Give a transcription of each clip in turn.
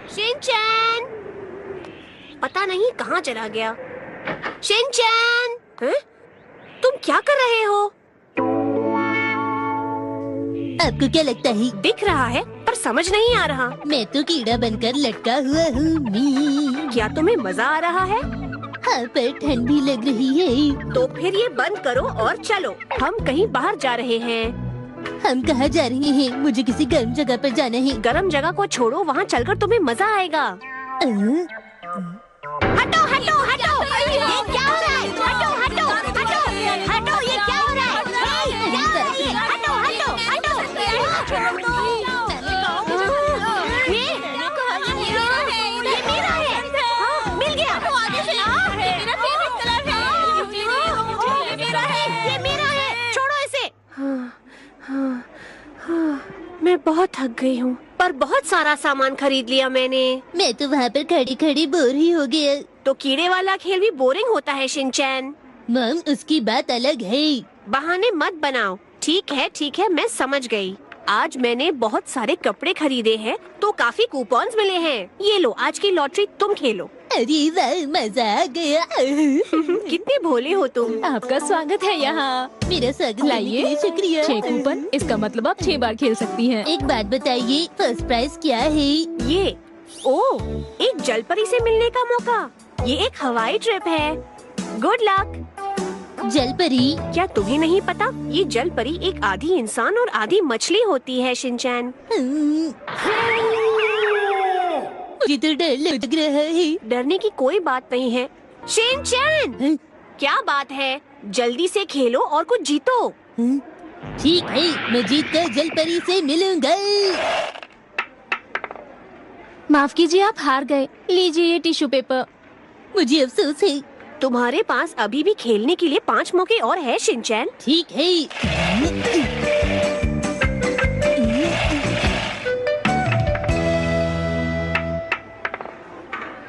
Shinchan, पता नहीं कहाँ चला गया। शिनचैन, तुम क्या कर रहे हो? आपको क्या लगता है? दिख रहा है पर समझ नहीं आ रहा। मैं तो कीड़ा बनकर लटका हुआ हूँ। क्या तुम्हें मजा आ रहा है? हाँ, पर ठंड भी लग रही है। तो फिर ये बंद करो और चलो, हम कहीं बाहर जा रहे हैं। हम कहाँ जा रहे हैं? मुझे किसी गर्म जगह पर जाना है। गर्म जगह को छोड़ो, वहाँ चलकर तुम्हें मजा आएगा। हटो हटो हटो, ये क्या हो रहा है? हटो हटो हटो हटो, ये क्या हो रहा है? क्या हो रहा है? हटो हटो हटो। ये मेरा है। हाँ, मिल गया। ये मेरा है। छोड़ो इसे। मैं बहुत थक गई हूँ, पर बहुत सारा सामान खरीद लिया मैंने। मैं तो वहाँ पर खड़ी खड़ी बोर ही हो गया। तो कीड़े वाला खेल भी बोरिंग होता है शिनचैन। मम, उसकी बात अलग है। बहाने मत बनाओ। ठीक है, मैं समझ गई। आज मैंने बहुत सारे कपड़े खरीदे हैं, तो काफी कूपन्स मिले हैं। ये लो, आज की लॉटरी तुम खेलो। अरे वाह, मजा आ गया। कितने भोले हो तुम। आपका स्वागत है यहाँ। मेरा स्वागत करने के लाइए लिए शुक्रिया। 6 कूपन, इसका मतलब आप 6 बार खेल सकती हैं। एक बात बताइए, फर्स्ट प्राइज क्या है? ये एक जलपरी से मिलने का मौका। ये एक हवाई ट्रिप है। Good luck. जलपरी? क्या तुम्हें नहीं पता? ये जलपरी एक आधी इंसान और आधी मछली होती है शिनचैन। मुझे तो डर लग रहा है। डरने की कोई बात नहीं है शिनचैन। क्या बात है? जल्दी से खेलो और कुछ जीतो। ठीक है, मैं जीत कर जलपरी से मिलूंगा। माफ कीजिए, आप हार गए। लीजिए ये टिश्यू पेपर। मुझे अफसोस है। तुम्हारे पास अभी भी खेलने के लिए 5 मौके और है शिनचैन। ठीक है।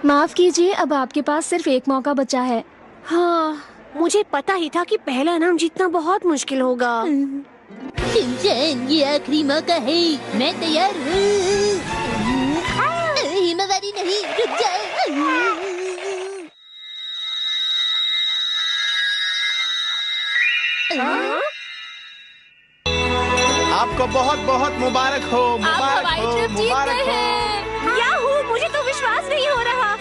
माफ कीजिए, अब आपके पास सिर्फ एक मौका बचा है। हाँ, मुझे पता ही था कि पहला इनाम जीतना बहुत मुश्किल होगा। शिनचैन, ये आखिरी मौका है। मैं तैयार हूँ। हिमावारी नहीं, रुक जाओ। आपको बहुत बहुत मुबारक हो, मुबारक हो, मुबारक हो। याहू, मुझे तो विश्वास नहीं हो रहा।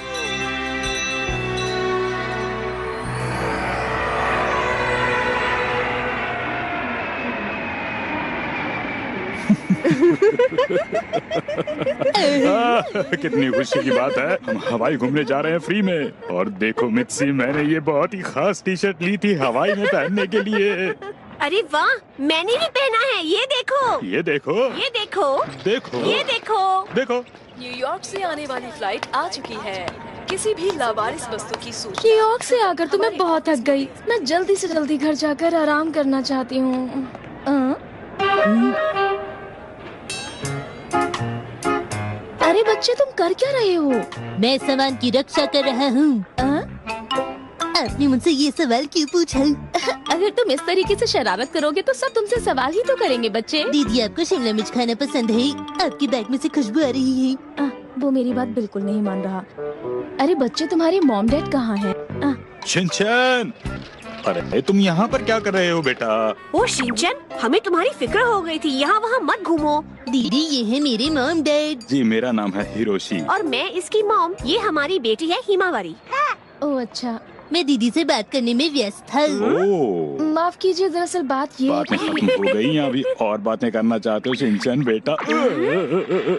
कितनी खुशी की बात है। हम हवाई घूमने जा रहे हैं फ्री में। और देखो मित्सी, मैंने ये बहुत ही खास टी शर्ट ली थी हवाई में पहनने के लिए। अरे वाह, मैंने भी पहना है। ये देखो, ये देखो, ये देखो, देखो, ये देखो। देखो। न्यूयॉर्क से आने वाली फ्लाइट आ चुकी है। किसी भी लावारिस वस्तु की सूचना। न्यूयॉर्क से आकर तो मैं बहुत थक गई। मैं जल्दी से जल्दी घर जाकर आराम करना चाहती हूँ। अरे बच्चे, तुम कर क्या रहे हो? मैं सामान की रक्षा कर रहा हूँ। आपने मुझसे ये सवाल क्यों पूछा? अगर तुम इस तरीके से शरारत करोगे तो सब तुमसे सवाल ही तो करेंगे बच्चे। दीदी, आपको शिमला मिर्च खाना पसंद है? आपकी बैग में से खुशबू आ रही है। वो मेरी बात बिल्कुल नहीं मान रहा। अरे बच्चे, तुम्हारे मॉम डैड कहाँ हैं? शिनचैन, अरे तुम यहाँ पर क्या कर रहे हो बेटा? ओ शिनचैन, हमें तुम्हारी फिक्र हो गई थी। यहाँ वहाँ मत घूमो। दीदी, ये है मेरे मॉम डैड। जी, मेरा नाम है हिरोशी। और मैं इसकी मॉम। ये हमारी बेटी है हिमावारी। ओह अच्छा। मैं दीदी से बात करने में व्यस्त था। ओह, माफ कीजिए, दरअसल बात ये बातें खत्म हो गई हैं, अभी और बातें करना चाहते हो शिनचैन बेटा?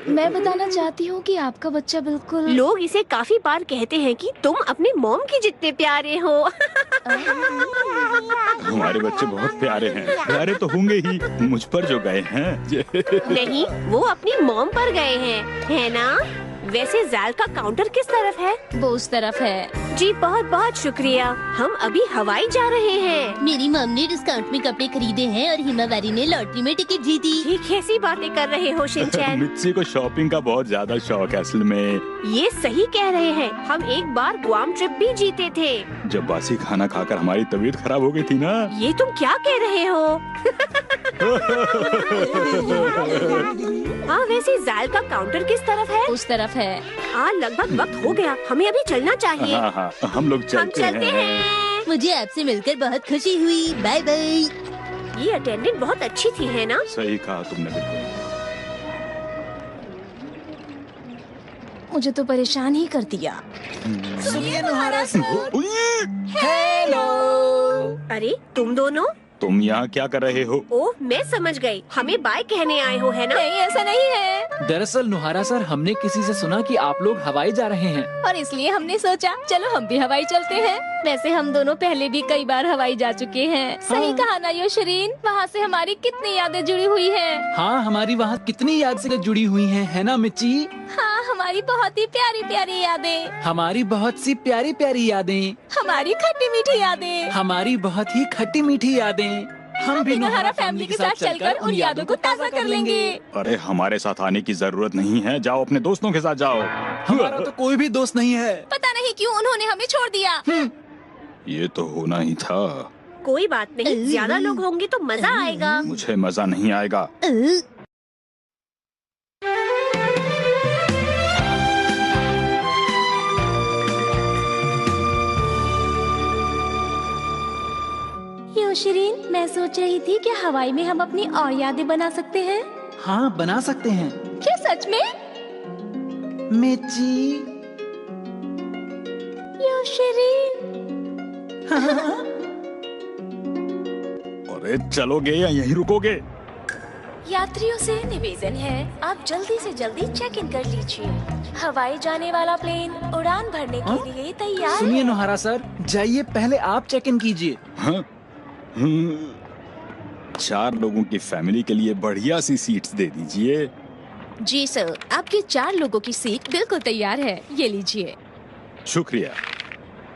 मैं बताना चाहती हूँ कि आपका बच्चा बिल्कुल। लोग इसे काफी बार कहते हैं कि तुम अपने मॉम के जितने प्यारे हो। हमारे बच्चे बहुत प्यारे हैं। प्यारे तो होंगे ही, मुझ पर जो गए हैं। नहीं, वो अपनी मॉम पर गए हैं, है ना? वैसे ज़ैल का काउंटर किस तरफ है? वो उस तरफ है। जी बहुत बहुत शुक्रिया। हम अभी हवाई जा रहे हैं। मेरी मॉम ने डिस्काउंट में कपड़े खरीदे हैं और हिमावारी ने लॉटरी में टिकट जीती। ये कैसी बातें कर रहे हो शिनचैन? मित्सी को शॉपिंग का बहुत ज्यादा शौक है असल में। ये सही कह रहे हैं। हम एक बार गुआम ट्रिप भी जीते थे। जब बासी खाना खाकर हमारी तबीयत खराब हो गई थी ना। ये तुम क्या कह रहे हो? हाँ, वैसे जायल का काउंटर किस तरफ है? उस तरफ है। हाँ, लगभग वक्त हो गया, हमें अभी चलना चाहिए। हाँ हाँ, हम लोग हम चलते चलते हैं। हैं। मुझे आपसे मिलकर बहुत खुशी हुई। Bye bye. ये अटेंडेंट बहुत अच्छी थी, है ना? सही कहा तुमने बिल्कुल। मुझे तो परेशान ही कर दिया। सुनिए नुहारा सर। हेलो। अरे तुम दोनों? तुम यहाँ क्या कर रहे हो? ओह, मैं समझ गई, हमें बाय कहने आए हो, है ना? नहीं, ऐसा नहीं है। दरअसल नुहारा सर, हमने किसी से सुना कि आप लोग हवाई जा रहे हैं। और इसलिए हमने सोचा चलो हम भी हवाई चलते हैं। वैसे हम दोनों पहले भी कई बार हवाई जा चुके हैं। सही कहा ना योशरीन? वहाँ से हमारी कितनी यादें जुड़ी हुई हैं। हाँ, हमारी वहाँ कितनी याद से जुड़ी हुई हैं, है ना मिच्ची? हाँ, हमारी बहुत ही प्यारी प्यारी यादें। हमारी बहुत सी प्यारी प्यारी यादें। हमारी खट्टी मीठी यादें। हमारी बहुत ही खट्टी मीठी यादें। हम भी नुहारा फैमिली के साथ चलकर उन यादों को ताज़ा कर लेंगे। अरे हमारे साथ आने की जरूरत नहीं है, जाओ अपने दोस्तों के साथ जाओ। हमारा तो कोई भी दोस्त नहीं है। पता नहीं क्यों उन्होंने हमें छोड़ दिया। ये तो होना ही था। कोई बात नहीं, ज्यादा लोग होंगे तो मजा आएगा। मुझे मजा नहीं आएगा। योशरीन, मैं सोच रही थी कि हवाई में हम अपनी और यादें बना सकते हैं। हाँ, बना सकते हैं। क्या सच में? मिच्ची। योशरीन। अरे चलोगे या यहीं रुकोगे? यात्रियों से निवेदन है, आप जल्दी से जल्दी चेक इन कर लीजिए। हवाई जाने वाला प्लेन उड़ान भरने के लिए तैयार सुनिए है। नुहारा सर, जाइए पहले आप चेक इन कीजिए। हाँ? 4 लोगों की फैमिली के लिए बढ़िया सी सीट्स दे दीजिए। जी सर, आपकी 4 लोगों की सीट बिल्कुल तैयार है, ये लीजिए। शुक्रिया।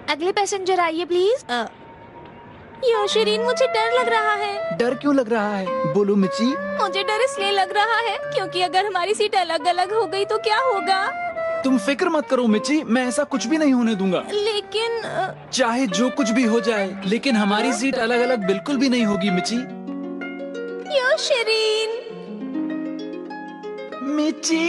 अगले पैसेंजर आइए प्लीज। योशरीन, मुझे डर लग रहा है। डर क्यों लग रहा है? बोलो मिच्ची। मुझे डर इसलिए लग रहा है क्योंकि अगर हमारी सीट अलग अलग हो गई तो क्या होगा? तुम फिक्र मत करो मिच्ची, मैं ऐसा कुछ भी नहीं होने दूंगा। लेकिन चाहे जो कुछ भी हो जाए, लेकिन हमारी सीट अलग अलग बिल्कुल भी नहीं होगी मिच्ची। योशरीन। मिच्ची।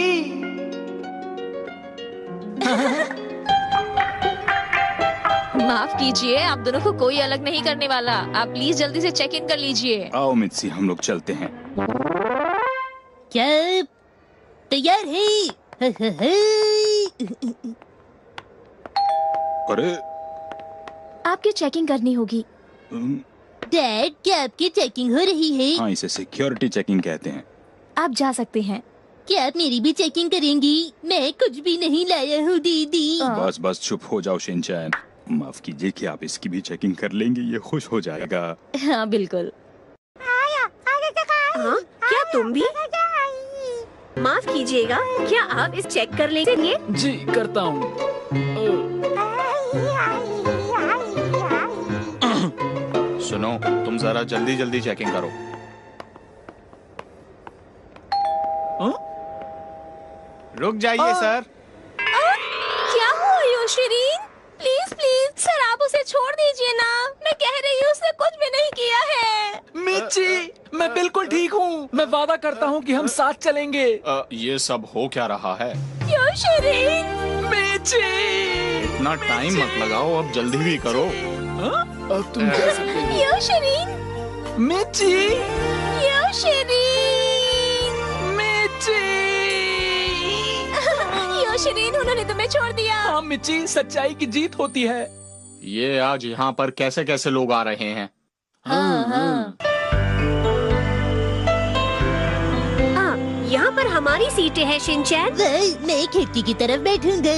माफ कीजिए, आप दोनों को कोई अलग नहीं करने वाला। आप प्लीज जल्दी से चेक इन कर लीजिए। आओ मित्सी, हम लोग चलते हैं। क्या तैयार है? अरे आपकी चेकिंग करनी होगी। डैड, क्या आपकी चेकिंग हो रही है? हाँ, इसे सिक्योरिटी चेकिंग कहते हैं। आप जा सकते हैं। क्या आप मेरी भी चेकिंग करेंगी? मैं कुछ भी नहीं लाया हूँ दीदी। बस बस चुप हो जाओ शिनचैन। माफ कीजिए कि आप इसकी भी चेकिंग कर लेंगे, ये खुश हो जाएगा। हाँ बिल्कुल। हाँ, क्या तुम भी? माफ कीजिएगा, क्या आप इस चेक कर लेंगे? जी करता हूँ। सुनो, तुम जरा जल्दी जल्दी चेकिंग करो। रुक जाइए सर। क्या हुआ योशरीन? प्लीज प्लीज सर, आप उसे छोड़ दीजिए ना। मैं कह रही हूँ उसने कुछ भी नहीं किया है। मिच्ची, मैं बिल्कुल ठीक हूँ। मैं वादा करता हूँ कि हम साथ चलेंगे। ये सब हो क्या रहा है? योशरीन। मिच्ची। इतना टाइम मत लगाओ, अब जल्दी भी करो। अब तुम जा सकते हो। योशरीन। मिच्ची। योशरीन। मिच्ची। योशरीन, उन्होंने तुम्हें छोड़ दिया। हाँ मिच्ची, सच्चाई की जीत होती है। ये आज यहाँ पर कैसे कैसे लोग आ रहे हैं? हाँ। यहाँ पर हमारी सीटें हैं शिनचैन। मैं खिड़की की तरफ बैठूंगा।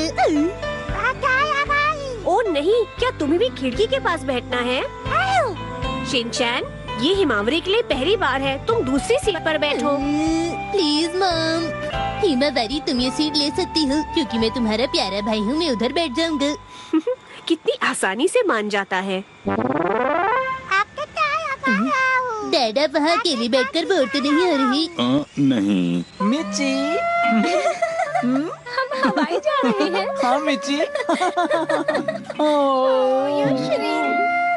ओ नहीं, क्या तुम्हें भी खिड़की के पास बैठना है? शिनचैन, ये हिमावरी के लिए पहली बार है, तुम दूसरी सीट पर बैठो। प्लीज मॉम, हिमावरी तुम ये सीट ले सकती हो क्योंकि मैं तुम्हारा प्यारा भाई हूँ। मैं उधर बैठ जाऊंगा। कितनी आसानी से मान जाता है। डैड, आप वहाँ अकेले बैठकर बोर तो नहीं हो रही? नहीं। मिच्ची। हम हवाई जा रहे हैं। हाँ मिच्ची। योशरीन।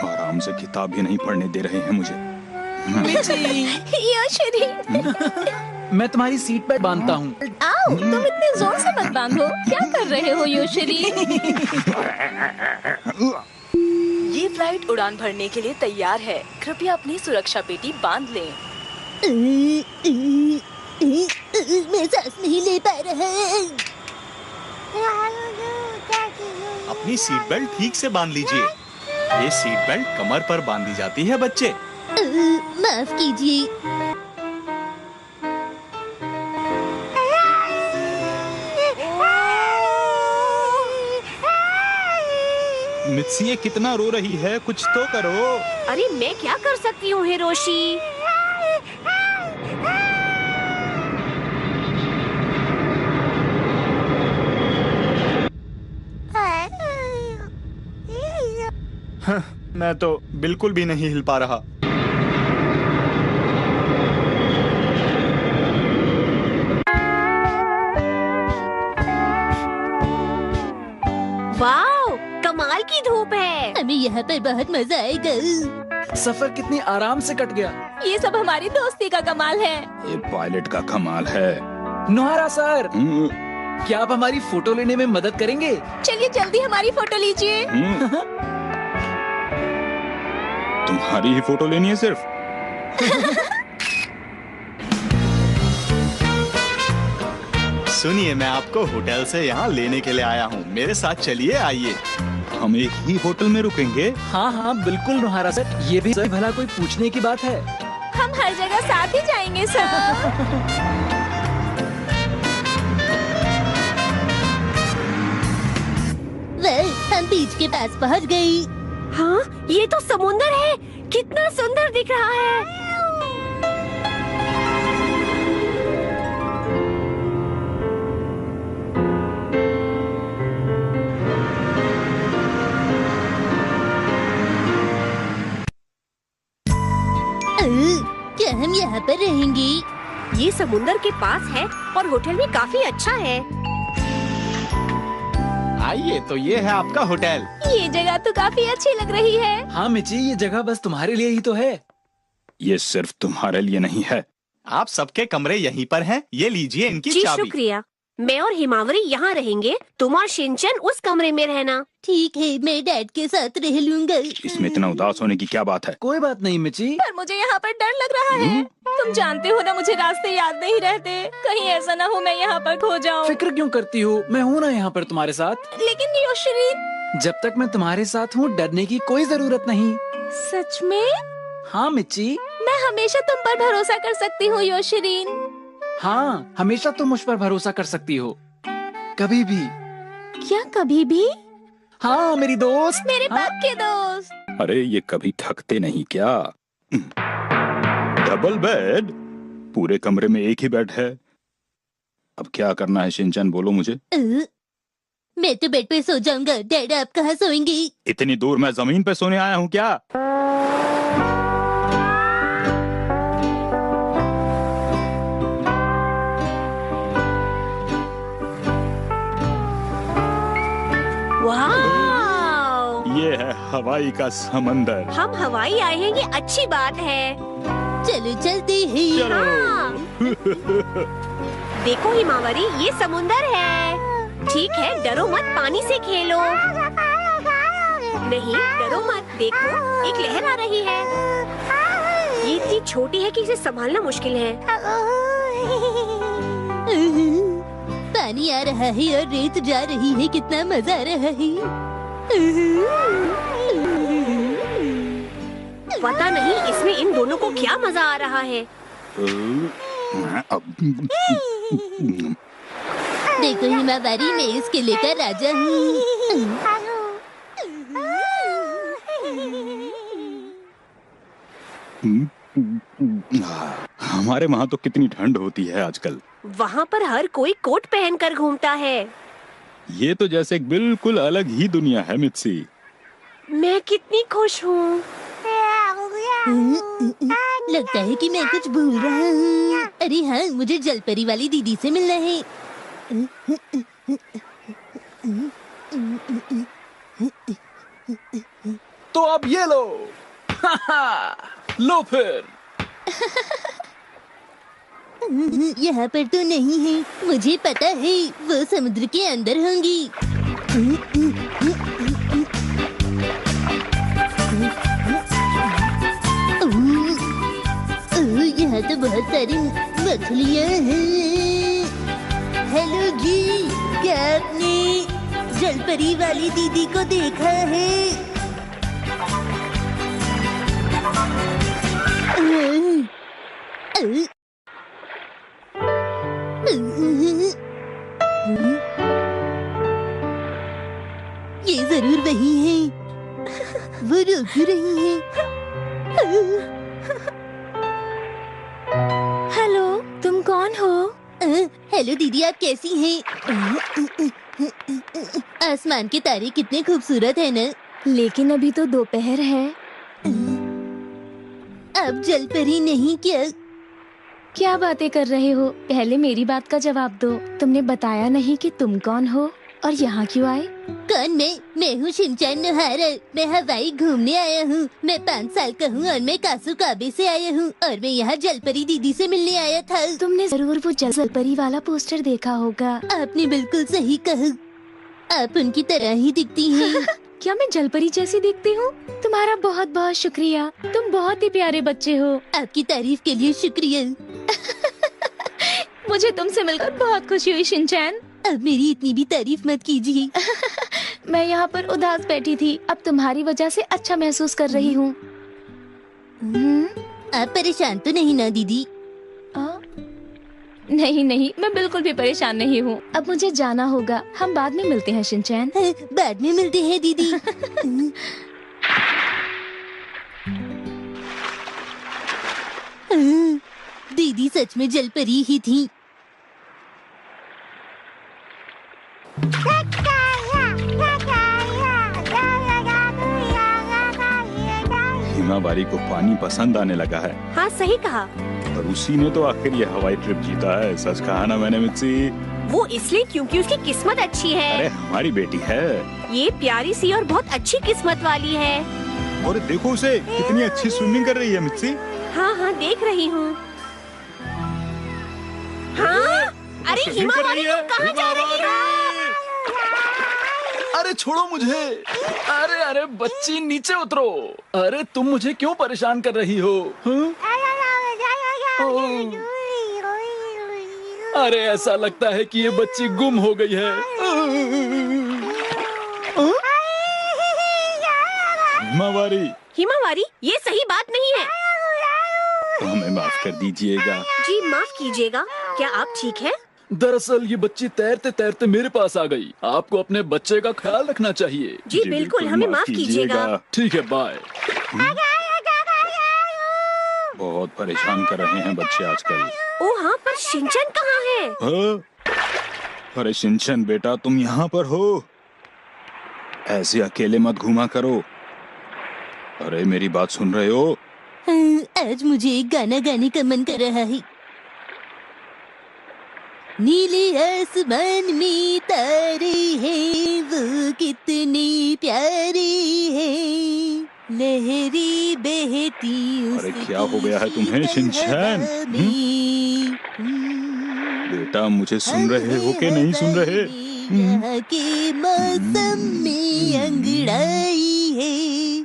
आराम से किताब भी नहीं पढ़ने दे रहे हैं मुझे। मिची, योशरी, मैं तुम्हारी सीट पर बांधता हूँ। आओ, तुम इतने जोर से मत बांधो। क्या कर रहे हो योशरी? ये फ्लाइट उड़ान भरने के लिए तैयार है। कृपया अपनी सुरक्षा पेटी बांध लें। मैं सांस नहीं ले पा रहा। अपनी सीट बेल्ट ठीक से बांध लीजिए। ये सीट बेल्ट कमर पर बांधी जाती है बच्चे। माफ कीजिए। मित्सी ये कितना रो रही है, कुछ तो करो। अरे मैं क्या कर सकती हूँ हिरोशी? मैं तो बिल्कुल भी नहीं हिल पा रहा। वाओ, कमाल की धूप है। हमें यहाँ पर बहुत मजा आएगा। सफर कितनी आराम से कट गया। ये सब हमारी दोस्ती का कमाल है। ये पायलट का कमाल है। नोहारा सर, क्या आप हमारी फोटो लेने में मदद करेंगे? चलिए जल्दी हमारी फोटो लीजिए। तुम्हारी ही फोटो लेनी है सिर्फ? सुनिए, मैं आपको होटल से यहाँ लेने के लिए आया हूँ। मेरे साथ चलिए, आइए। हम एक ही होटल में रुकेंगे? हाँ हाँ बिल्कुल नोहारा सर, ये भी सर भला कोई पूछने की बात है। हम हर जगह साथ ही जाएंगे सर। हम बीच के पास पहुँच गई। हाँ, ये तो समुंदर है। कितना सुंदर दिख रहा है। क्या हम यहाँ पर रहेंगे? ये समुंदर के पास है और होटल भी काफी अच्छा है। आइए, तो ये है आपका होटल। ये जगह तो काफी अच्छी लग रही है। हाँ मिची, ये जगह बस तुम्हारे लिए ही तो है। ये सिर्फ तुम्हारे लिए नहीं है। आप सबके कमरे यहीं पर हैं। ये लीजिए इनकी जी चाबी। शुक्रिया। मैं और हिमावरी यहाँ रहेंगे, तुम और शिनचैन उस कमरे में रहना। ठीक है, मैं डैड के साथ रह लूंगा। इसमें इतना उदास होने की क्या बात है? कोई बात नहीं मिची। पर मुझे यहाँ पर डर लग रहा है। तुम जानते हो ना, मुझे रास्ते याद नहीं रहते। कहीं ऐसा ना हो मैं यहाँ पर खो जाऊँ। फिक्र क्यों करती हो, मैं हूँ ना यहाँ पर तुम्हारे साथ। लेकिन योशरी, जब तक मैं तुम्हारे साथ हूँ डरने की कोई जरूरत नहीं। सच में? हाँ मिची। मैं हमेशा तुम पर भरोसा कर सकती हूँ योशरीन। हाँ, हमेशा तुम मुझ पर भरोसा कर सकती हो, कभी भी। क्या कभी भी? हाँ मेरी दोस्त। मेरे हाँ? पक्के दोस्त। अरे ये कभी थकते नहीं क्या? Double bed? पूरे कमरे में एक ही बेड है। अब क्या करना है शिनचैन, बोलो मुझे। मैं तो बेड पे सो जाऊंगा। डैड आप कहाँ सोएंगे? इतनी दूर मैं जमीन पे सोने आया हूँ क्या? वाह, ये है हवाई का समंदर। हम हवाई आए हैं, ये अच्छी बात है। चलो चलते हैं। हाँ। देखो हिमावरी, ये समुंदर है। ठीक है, डरो मत, पानी से खेलो। नहीं डरो मत, देखो एक लहर आ रही है। ये इतनी छोटी है कि इसे संभालना मुश्किल है। पानी आ रहा है और रेत जा रही है। कितना मजा आ रहा है। पता नहीं इसमें इन दोनों को क्या मजा आ रहा है। देखो हिमावरी, मैं इस किले का राजा हूँ। हमारे वहाँ तो कितनी ठंड होती है आजकल। वहाँ पर हर कोई कोट पहनकर घूमता है। ये तो जैसे एक बिल्कुल अलग ही दुनिया है मित्सी। मैं कितनी खुश हूँ। लगता है कि मैं कुछ भूल रहा हूँ। अरे हाँ, मुझे जलपरी वाली दीदी से मिलना है। तो अब ये लो। लो फिर। यहाँ पर तो नहीं है, मुझे पता है वो समुद्र के अंदर होंगी। यहाँ तो बहुत सारी मछलियाँ हैं। हेलो जी, क्या आपने जलपरी वाली दीदी को देखा है? ये जरूर वही है, वो रो क्यों रही है? हेलो, तुम कौन हो? हेलो दीदी, आप कैसी हैं? आसमान के तारे कितने खूबसूरत है ना? लेकिन अभी तो दोपहर है। आप जलपरी नहीं क्या? क्या बातें कर रहे हो? पहले मेरी बात का जवाब दो। तुमने बताया नहीं कि तुम कौन हो और यहाँ क्यों आए? कौन मैं हूँ शिनचैन नोहारा। मैं हवाई घूमने आया हूँ। मैं 5 साल का हूँ और मैं कासुकाबे से आया हूँ और मैं यहाँ जलपरी दीदी से मिलने आया था। तुमने जरूर वो जलपरी वाला पोस्टर देखा होगा। आपने बिल्कुल सही कहा, आप उनकी तरह ही दिखती हैं। क्या मैं जलपरी जैसी दिखती हूँ? तुम्हारा बहुत बहुत शुक्रिया, तुम बहुत ही प्यारे बच्चे हो। आपकी तारीफ के लिए शुक्रिया। मुझे तुमसे मिलकर बहुत खुशी हुई शिनचैन। अब मेरी इतनी भी तारीफ मत कीजिए। मैं यहाँ पर उदास बैठी थी, अब तुम्हारी वजह से अच्छा महसूस कर रही हूँ। आप परेशान तो नहीं ना दीदी? नहीं नहीं, मैं बिल्कुल भी परेशान नहीं हूँ। अब मुझे जाना होगा, हम बाद में मिलते हैं शिनचैन। बाद में मिलते हैं दीदी। दीदी सच में जलपरी ही थी। हिमावारी को पानी पसंद आने लगा है हाँ सही कहा। और उसी ने तो आखिर ये हवाई ट्रिप जीता है। सच कहा ना मैंने मित्सी? वो इसलिए क्योंकि उसकी किस्मत अच्छी अरे है। हमारी बेटी है। ये प्यारी सी और बहुत अच्छी किस्मत वाली है। और देखो उसे, कितनी अच्छी स्विमिंग कर रही है मित्सी। हाँ हाँ देख रही हूँ। हाँ अरे स्विमिंग कर हिमावारी रही है। तुम कहाँ जा रही हो? अरे छोड़ो मुझे। अरे अरे बच्ची नीचे उतरो। अरे तुम मुझे क्यों परेशान कर रही हो? हाँ? अरे ऐसा लगता है कि ये बच्ची गुम हो गई है। हिमावारी, हिमावारी ये सही बात नहीं है। तो हमें माफ कर दीजिएगा। जी माफ कीजिएगा, क्या आप ठीक हैं? दरअसल ये बच्ची तैरते तैरते मेरे पास आ गई। आपको अपने बच्चे का ख्याल रखना चाहिए। जी बिल्कुल, हमें माफ कीजिएगा। ठीक है, बाय। बहुत परेशान कर रहे हैं बच्चे आजकल। ओ हाँ, पर शिनचैन कहाँ है? हाँ? अरे शिनचैन बेटा, तुम यहाँ पर हो? ऐसे अकेले मत घूमा करो। अरे मेरी बात सुन रहे हो? आज मुझे एक गाना गाने का मन कर रहा है। नीले आसमान में तारे हैं, वो कितने प्यारे हैं, लहरी बहती अरे क्या हो गया है तुम्हें शिनचैन? बेटा मुझे सुन रहे हो कि नहीं सुन रहे? यहाँ के मौसम में अंगड़ाई है,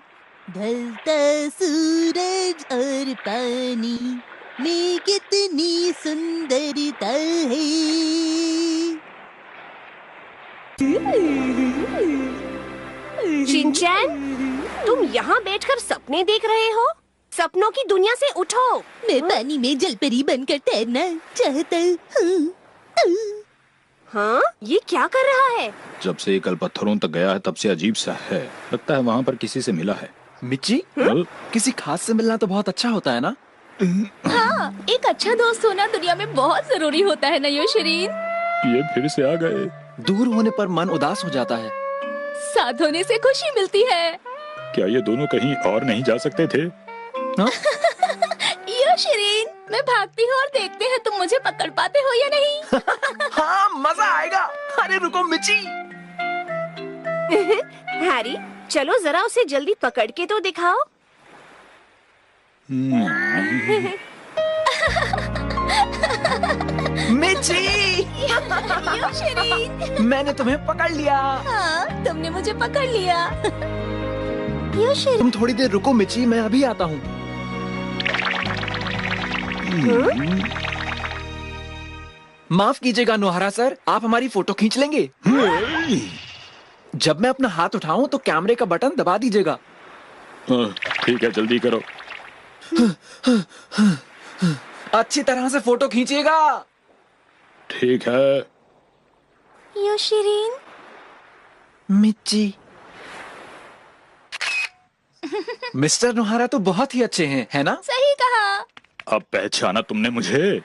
ढलता सूरज और पानी में कितनी सुंदरता है। शिनचैन, तुम यहाँ बैठकर सपने देख रहे हो? सपनों की दुनिया से उठो। मैं पानी में जलपरी बनकर तैरना चाहता हूँ। हाँ, ये क्या कर रहा है? जब से ये कल पत्थरों तक गया है तब से अजीब सा है। लगता है वहाँ पर किसी से मिला है। मिच्ची, किसी खास से मिलना तो बहुत अच्छा होता है ना? हाँ, एक अच्छा दोस्त होना दुनिया में बहुत जरूरी होता है ना यो शिरीन? ये फिर से आ गए। दूर होने पर मन उदास हो जाता है। साथ होने से खुशी मिलती है। क्या ये दोनों कहीं और नहीं जा सकते थे? यो शिरीन, मैं भागती हूँ और देखते हैं तुम मुझे पकड़ पाते हो या नहीं। हाँ, मजा आएगा। अरे रुको मिच्ची। हैरी, चलो जरा उसे जल्दी पकड़ के तो दिखाओ। मिची, शरीन, मैंने तुम्हें पकड़ लिया। हाँ, तुमने मुझे पकड़ लिया। तुम थोड़ी देर रुको मिची, मैं अभी आता हूँ। माफ कीजिएगा नोहरा सर, आप हमारी फोटो खींच लेंगे? जब मैं अपना हाथ उठाऊं तो कैमरे का बटन दबा दीजिएगा। ठीक है, जल्दी करो। अच्छी तरह से फोटो खींचिएगा। ठीक है। यो शरीन, मिच्ची। मिस्टर नोहरा तो बहुत ही अच्छे हैं, है ना? सही कहा। अब पहचाना तुमने मुझे?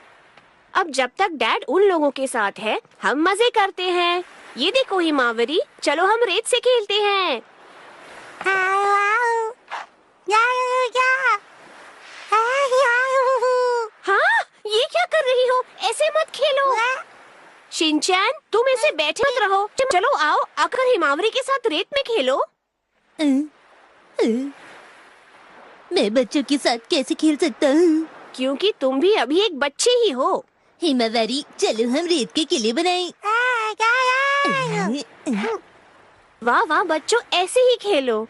अब जब तक डैड उन लोगों के साथ है हम मजे करते हैं। ये देखो हिमावरी, चलो हम रेत से खेलते हैं। हाँ, ये क्या कर रही हो? ऐसे मत खेलो। शिनचैन, तुम ऐसे बैठे मत रहो। चलो आओ, आकर हिमावरी के साथ रेत में खेलो। मैं बच्चों के साथ कैसे खेल सकता हूँ? क्योंकि तुम भी अभी एक बच्चे ही हो। हिमावरी, चलो हम रेत के किले बनाएं। वाह वाह बच्चों, ऐसे ही खेलो।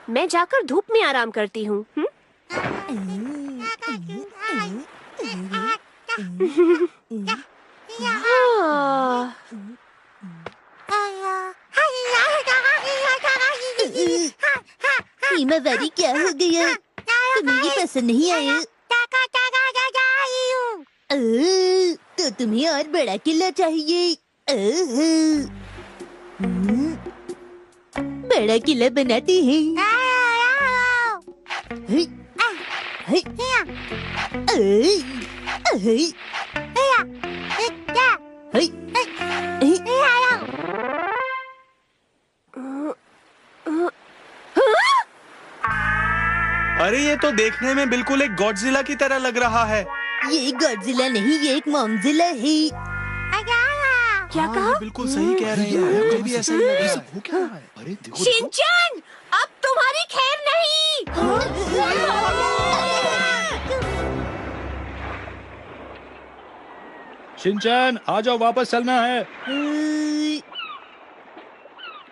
मैं जाकर धूप में आराम करती हूँ। हिमावरी, क्या हो गया? तुम्हें ये पसंद नहीं आया? तो तुम्हें और बड़ा किला चाहिए। बड़ा किला बनाते हैं। अरे ये तो देखने में बिल्कुल एक गॉडजिला की तरह लग रहा है। ये गॉडजिला नहीं, ये एक मॉमजिला है। क्या कहा? बिल्कुल सही कह रहे हैं, मुझे भी ऐसा ही लग रहा है। वो क्या है? अरे देखो, शिनचैन, अब तुम्हारी खैर नहीं। शिनचैन, आ जाओ, वापस चलना है।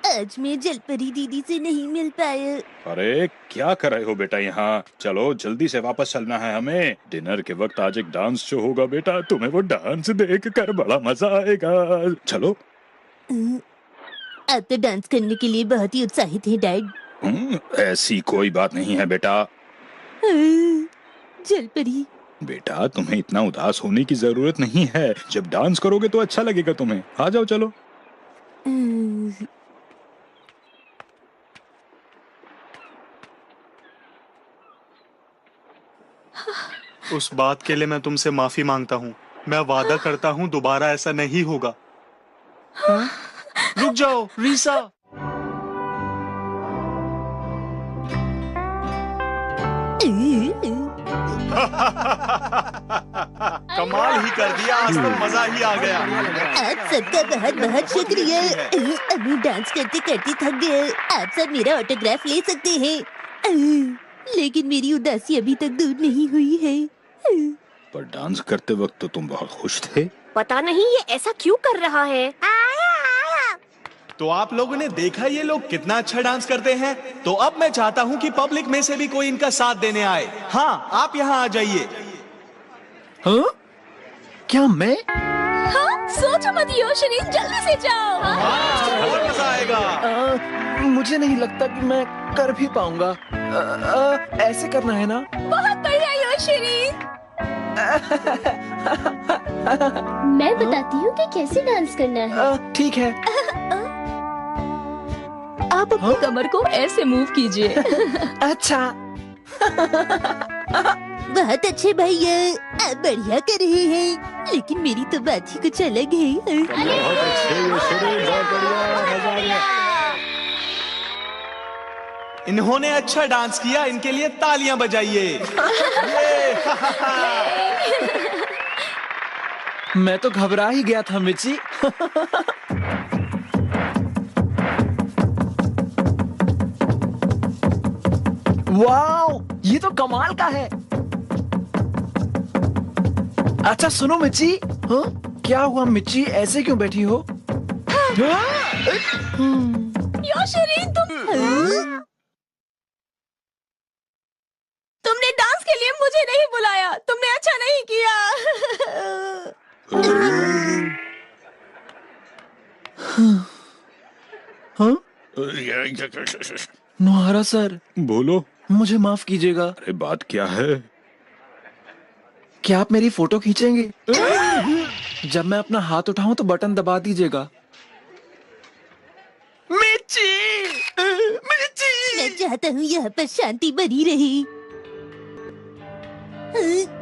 आज मैं जलपरी दीदी से नहीं मिल पाया। अरे क्या कर रहे हो बेटा यहाँ? चलो जल्दी से वापस चलना है हमें। डिनर के वक्त आज एक डांस शो होगा बेटा, तुम्हें वो डांस देख कर बड़ा मजा आएगा। चलो। आप तो डांस करने के लिए बहुत ही उत्साहित हैं डैड। ऐसी कोई बात नहीं है बेटा। जलपरी, बेटा तुम्हें इतना उदास होने की जरूरत नहीं है। जब डांस करोगे तो अच्छा लगेगा तुम्हें। आ जाओ चलो। उस बात के लिए मैं तुमसे माफी मांगता हूँ। मैं वादा करता हूँ दोबारा ऐसा नहीं होगा। रुक जाओ रीसा। कमाल ही कर दिया, आज तो मजा ही आ गया। आप सबका बहुत बहुत शुक्रिया। अभी डांस करते करते थक गए। आप सब मेरा ऑटोग्राफ ले सकते हैं, लेकिन मेरी उदासी अभी तक दूर नहीं हुई है। पर डांस करते वक्त तो तुम बहुत खुश थे। पता नहीं ये ऐसा क्यों कर रहा है। तो आप लोगों ने देखा ये लोग कितना अच्छा डांस करते हैं। तो अब मैं चाहता हूँ कि पब्लिक में से भी कोई इनका साथ देने आए। हाँ, आप यहाँ आ जाइए। हाँ? क्या मैं? हाँ, सोचो मत यो शरीन, जल्दी से जाओ। बहुत मजा आएगा। मुझे नहीं लगता कि मैं कर भी पाऊंगा। ऐसे करना है ना? बहुत बढ़िया यो शरीन। मैं बताती हूँ कि कैसे डांस करना है। ठीक है। आप अपनी कमर को ऐसे मूव कीजिए। अच्छा। बहुत अच्छे भैया, आप बढ़िया कर रहे हैं, लेकिन मेरी तो बात ही कुछ अलग है। बहुत अच्छे, ये शरीर बहुत बढ़िया, मजा आ गया। इन्होंने अच्छा डांस किया, इनके लिए तालियां बजाइए। मैं तो घबरा ही गया था मिची। वाओ, ये तो कमाल का है। अच्छा सुनो मिच्ची, हाँ? क्या हुआ मिच्ची, ऐसे क्यों बैठी हो? योशरीन तुमने डांस के लिए मुझे नहीं बुलाया, तुमने अच्छा नहीं किया। हाँ? नोहारा सर, बोलो। मुझे माफ कीजिएगा। अरे बात क्या है? क्या आप मेरी फोटो खींचेंगे? जब मैं अपना हाथ उठाऊं तो बटन दबा दीजिएगा। मिच्ची, मिच्ची। मैं चाहता हूँ यहाँ पर शांति बनी रहे।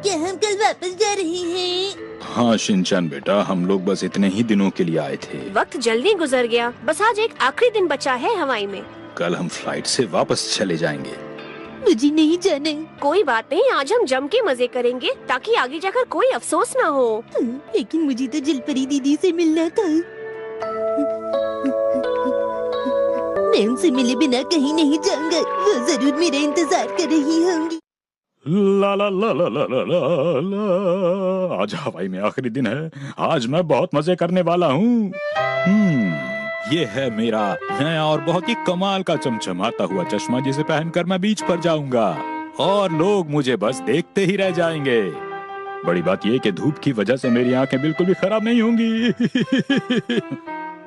क्या हम कल वापस जा रहे हैं? हाँ शिनचैन बेटा, हम लोग बस इतने ही दिनों के लिए आए थे। वक्त जल्दी गुजर गया, बस आज एक आखिरी दिन बचा है हवाई में। कल हम फ्लाइट से वापस चले जाएंगे। मुझे नहीं जाना। कोई बात नहीं, आज हम जम के मजे करेंगे ताकि आगे जाकर कोई अफसोस ना हो। लेकिन मुझे तो जलपरी दीदी से मिलना था। मैं उनसे मिले बिना कहीं नहीं जाऊंगा, वो जरूर मेरा इंतजार कर रही होंगी। ला ला ला ला ला ला ला ला। आज हवाई में आखिरी दिन है, आज मैं बहुत मजे करने वाला हूँ। ये है मेरा नया और बहुत ही कमाल का चमचमाता हुआ चश्मा, जिसे पहनकर मैं बीच पर जाऊंगा और लोग मुझे बस देखते ही रह जाएंगे। बड़ी बात ये कि धूप की वजह से मेरी आंखें बिल्कुल भी खराब नहीं होंगी।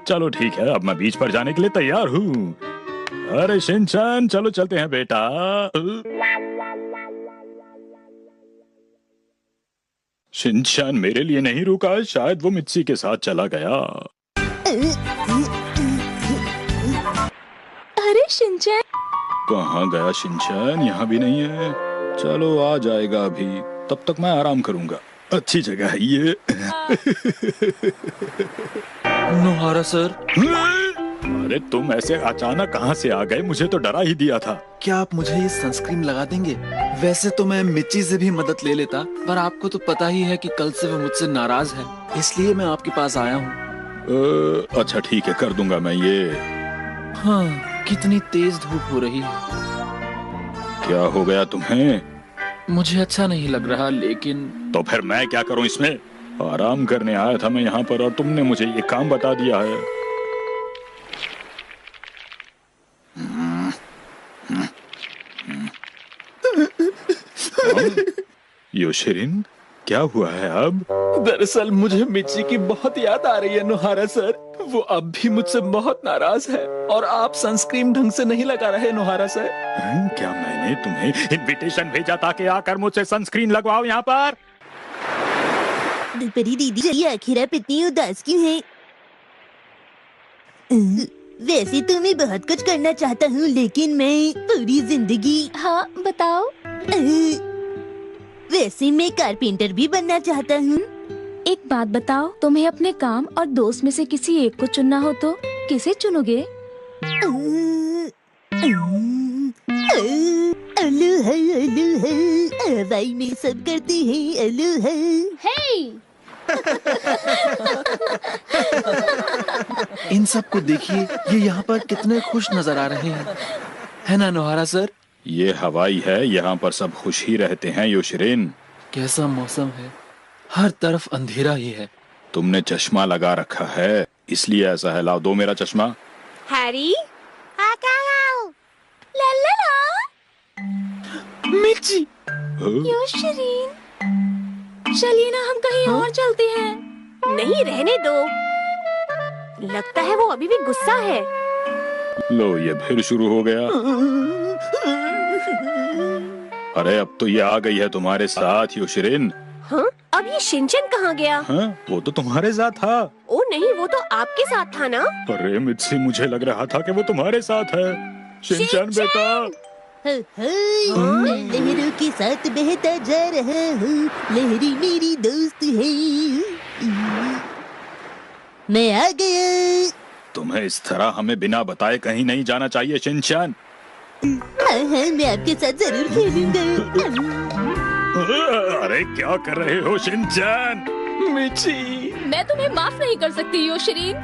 चलो ठीक है, अब मैं बीच पर जाने के लिए तैयार हूँ। अरे शिनचैन, चलो चलते हैं बेटा। शिनचैन मेरे लिए नहीं रुका, शायद वो मित्सी के साथ चला गया। अरे शिनचैन, कहाँ गया शिनचैन? यहाँ भी नहीं है। चलो आ जाएगा अभी, तब तक मैं आराम करूंगा। अच्छी जगह है ये। नोहारा सर, अरे तुम ऐसे अचानक कहाँ से आ गए? मुझे तो डरा ही दिया था। क्या आप मुझे ये सनस्क्रीन लगा देंगे? वैसे तो मैं मिच्ची से भी मदद ले लेता, पर आपको तो पता ही है कि कल से वो मुझसे नाराज है, इसलिए मैं आपके पास आया हूँ। अच्छा ठीक है, कर दूंगा मैं ये। हाँ, कितनी तेज धूप हो रही है। क्या हो गया तुम्हें? मुझे अच्छा नहीं लग रहा, लेकिन तो फिर मैं क्या करूं इसमें? आराम करने आया था मैं यहाँ पर और तुमने मुझे ये काम बता दिया है। योशरीन, क्या हुआ है अब? दरअसल मुझे मिच्ची की बहुत याद आ रही है नोहारा सर। वो अब भी मुझसे बहुत नाराज है और आप सनस्क्रीन ढंग से नहीं लगा रहे नोहारा सर। क्या मैंने तुम्हें इनविटेशन भेजा था कि आकर मुझसे सनस्क्रीन लगवाओ यहाँ पर? जलपरी दीदी, ये आखिर आप इतनी उदास क्यों हैं? वैसे तो मैं बहुत कुछ करना चाहता हूँ, लेकिन मैं पूरी जिंदगी। हाँ बताओ। वैसे मैं कारपेंटर भी बनना चाहता हूँ। एक बात बताओ, तुम्हें अपने काम और दोस्त में से किसी एक को चुनना हो तो किसे चुनोगे? अलू है, हवाई में सब करते हैं अलू है। हे! इन सब को देखिए, ये यहाँ पर कितने खुश नजर आ रहे हैं, है ना नोहारा सर? ये हवाई है, यहाँ पर सब खुश ही रहते हैं योशरीन। कैसा मौसम है, हर तरफ अंधेरा ही है। तुमने चश्मा लगा रखा है, इसलिए ऐसा है। लाओ, दो मेरा चश्मा। हैरी, मिच्ची, योशरीन, चलिए ना हम कहीं और चलते हैं। नहीं रहने दो, लगता है वो अभी भी गुस्सा है। लो, ये फिर शुरू हो गया। अरे अब तो ये आ गई है तुम्हारे साथ योशरीन। हाँ, अब ये शिनचैन कहाँ गया? हाँ, वो तो तुम्हारे साथ था। ओ नहीं, वो तो आपके साथ था ना। अरे मित्सी, मुझे लग रहा था कि वो तुम्हारे साथ है। शिनचैन बेटा, मैं लहरों के साथ बहता जा रहा हूँ, लहरी मेरी दोस्त है। मैं आ गया। तुम्हें इस तरह हमें बिना बताए कहीं नहीं जाना चाहिए शिनचैन। हाँ हाँ, मैं आपके साथ जरूर खेलूंगा। अरे क्या कर रहे हो शिनचैन? मिच्ची, मैं तुम्हें माफ नहीं कर सकती योशरीन।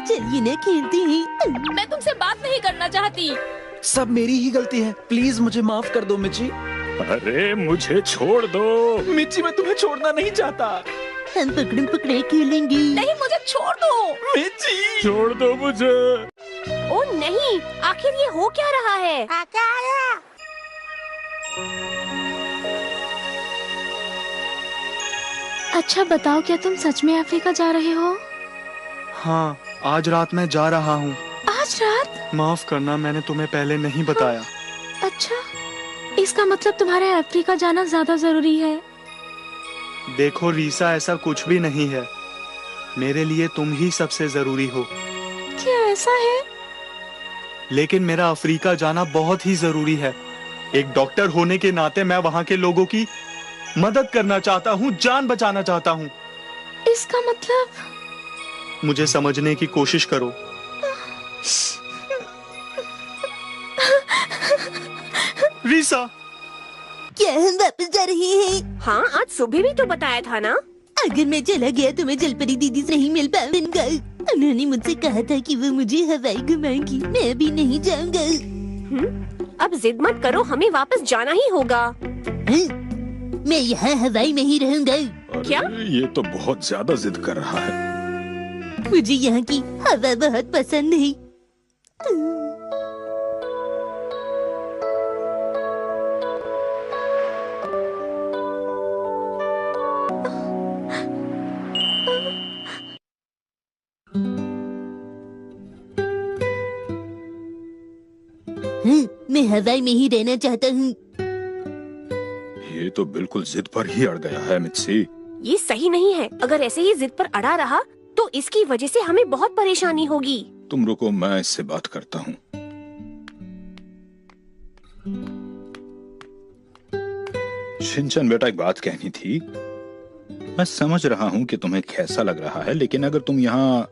चलिए ना खेलते हैं। मैं तुमसे बात नहीं करना चाहती। सब मेरी ही गलती है, प्लीज मुझे माफ कर दो मिच्ची। अरे मुझे छोड़ दो। मिच्ची मैं तुम्हें छोड़ना नहीं चाहता। हम पकड़म पकड़ाई खेलेंगे। नहीं, मुझे छोड़ दो। मिच्ची छोड़ दो मुझे। ओ नहीं, आखिर ये हो क्या रहा है? अच्छा बताओ, क्या तुम सच में अफ्रीका जा रहे हो? हाँ, आज रात मैं जा रहा हूँ। आज रात? माफ करना, मैंने तुम्हें पहले नहीं बताया। अच्छा, इसका मतलब तुम्हारा अफ्रीका जाना ज्यादा जरूरी है। देखो रीसा, ऐसा कुछ भी नहीं है। मेरे लिए तुम ही सबसे जरूरी हो। क्या ऐसा है? लेकिन मेरा अफ्रीका जाना बहुत ही जरूरी है। एक डॉक्टर होने के नाते मैं वहाँ के लोगों की मदद करना चाहता हूँ, जान बचाना चाहता हूँ। इसका मतलब? मुझे समझने की कोशिश करो। रीसा, क्या हम वापस जा रहे हैं? हाँ, आज सुबह भी तो बताया था ना। अगर मैं चला गया तो मैं जलपरी दीदी से नहीं मिल पाऊंगा। उन्होंने मुझसे कहा था कि वो मुझे हवाई घुमाएंगी। मैं अभी नहीं जाऊंगा। अब जिद मत करो, हमें वापस जाना ही होगा। मैं यहाँ हवाई में ही रहूंगा। क्या? ये तो बहुत ज्यादा जिद कर रहा है। मुझे यहाँ की हवा बहुत पसंद है। मैं हवाई में ही रहना चाहता हूँ। ये तो बिल्कुल जिद पर ही अड़ गया है मित्सी। ये सही नहीं है। अगर ऐसे ही जिद पर अड़ा रहा तो इसकी वजह से हमें बहुत परेशानी होगी। तुम रुको, मैं इससे बात करता हूँ। शिनचैन बेटा, एक बात कहनी थी। मैं समझ रहा हूँ कि तुम्हें कैसा लग रहा है, लेकिन अगर तुम यहाँ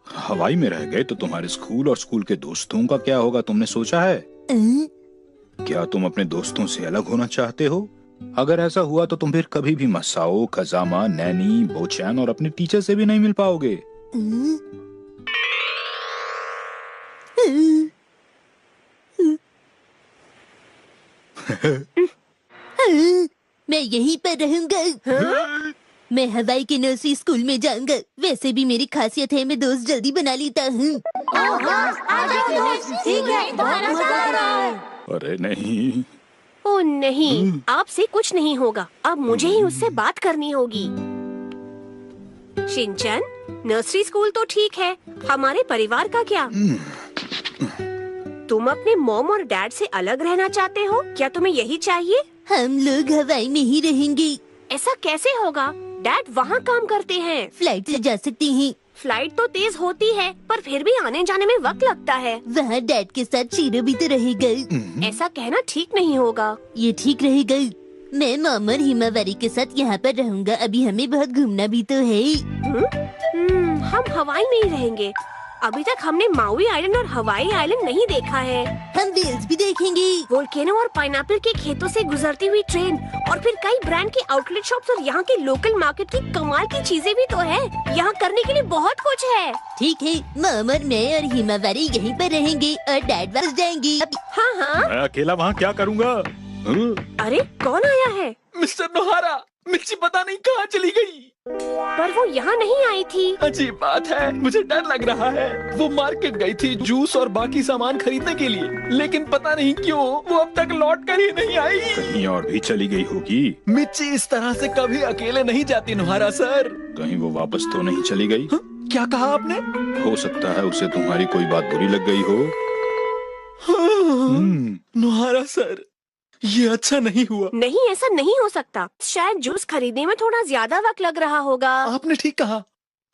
हवाई में रह गए तो तुम्हारे स्कूल और स्कूल के दोस्तों का क्या होगा? तुमने सोचा है? क्या तुम अपने दोस्तों से अलग होना चाहते हो? अगर ऐसा हुआ तो तुम फिर कभी भी मसाओ, खजामा, नैनी, बोचैन और अपने टीचर से भी नहीं मिल पाओगे। मैं यहीं पर रहूंगा। मैं हवाई के नर्सरी स्कूल में जाऊंगा। वैसे भी मेरी खासियत है, मैं दोस्त जल्दी बना लेता हूँ। अरे नहीं। ओ नहीं, आपसे कुछ नहीं होगा। अब मुझे ही उससे बात करनी होगी। शिनचैन, नर्सरी स्कूल तो ठीक है, हमारे परिवार का क्या? तुम अपने मॉम और डैड से अलग रहना चाहते हो? क्या तुम्हें यही चाहिए? हम लोग हवाई में ही रहेंगे। ऐसा कैसे होगा? डैड वहाँ काम करते हैं। फ्लाइट से जा सकती हैं। फ्लाइट तो तेज होती है, पर फिर भी आने जाने में वक्त लगता है। वहाँ डैड के साथ शीरो भी तो रहेगा। ऐसा कहना ठीक नहीं होगा। ये ठीक रहेगा। मैं मॉम और हिमावारी के साथ यहाँ पर रहूँगा। अभी हमें बहुत घूमना भी तो है। हम हवाई में ही रहेंगे। अभी तक हमने माउई आइलैंड और हवाई आइलैंड नहीं देखा है। हम वेल्स भी देखेंगे। वोल्केनो और पाइनएप्पल के खेतों से गुजरती हुई ट्रेन और फिर कई ब्रांड के आउटलेट शॉप्स और यहाँ के लोकल मार्केट की कमाल की चीजें भी तो है। यहाँ करने के लिए बहुत कुछ है। ठीक है, मॉम और मैं और हिमावारी यहीं पर रहेंगे और डैड वापस जाएंगे। हाँ हाँ। मैं अकेला वहाँ क्या करूँगा? अरे कौन आया है? मिस्टर नोहारा, मिच्ची पता नहीं कहाँ चली गई। पर वो यहाँ नहीं आई थी। अजीब बात है, मुझे डर लग रहा है। वो मार्केट गई थी जूस और बाकी सामान खरीदने के लिए, लेकिन पता नहीं क्यों वो अब तक लौट कर ही नहीं आई। कहीं और भी चली गई होगी। मिच्ची इस तरह से कभी अकेले नहीं जाती नोहारा सर। कहीं वो वापस तो नहीं चली गई? क्या कहा आपने? हो सकता है उसे तुम्हारी कोई बात बुरी लग गई हो। नोहारा सर, ये अच्छा नहीं हुआ। नहीं, ऐसा नहीं हो सकता। शायद जूस खरीदने में थोड़ा ज्यादा वक्त लग रहा होगा। आपने ठीक कहा।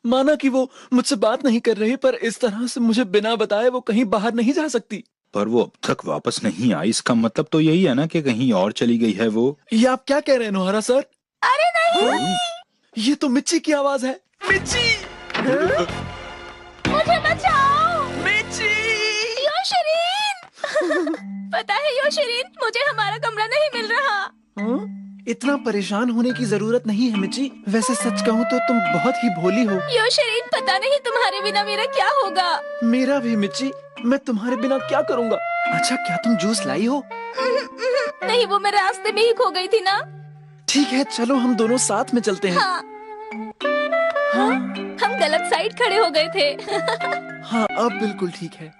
माना कि वो मुझसे बात नहीं कर रही, पर इस तरह से मुझे बिना बताए वो कहीं बाहर नहीं जा सकती। पर वो अब तक वापस नहीं आई, इसका मतलब तो यही है ना कि कहीं और चली गई है वो। ये आप क्या कह रहे हैं नोहारा सर? अरे नहीं, ये तो मिच्ची की आवाज है। मिच्ची, मुझे बचाओ। मिच्ची। योशरीन। पता है योशरीन, मुझे हमारा कमरा नहीं मिल रहा। इतना परेशान होने की जरूरत नहीं है मिच्ची। वैसे सच कहूँ तो तुम बहुत ही भोली हो। योशरीन, पता नहीं तुम्हारे बिना मेरा क्या होगा। मेरा भी मिच्ची, मैं तुम्हारे बिना क्या करूँगा। अच्छा, क्या तुम जूस लाई हो? नहीं, वो मेरे रास्ते में ही खो गई थी ना। ठीक है, चलो हम दोनों साथ में चलते हैं। हाँ, हम गलत साइड खड़े हो गए थे। हाँ, अब बिल्कुल ठीक है।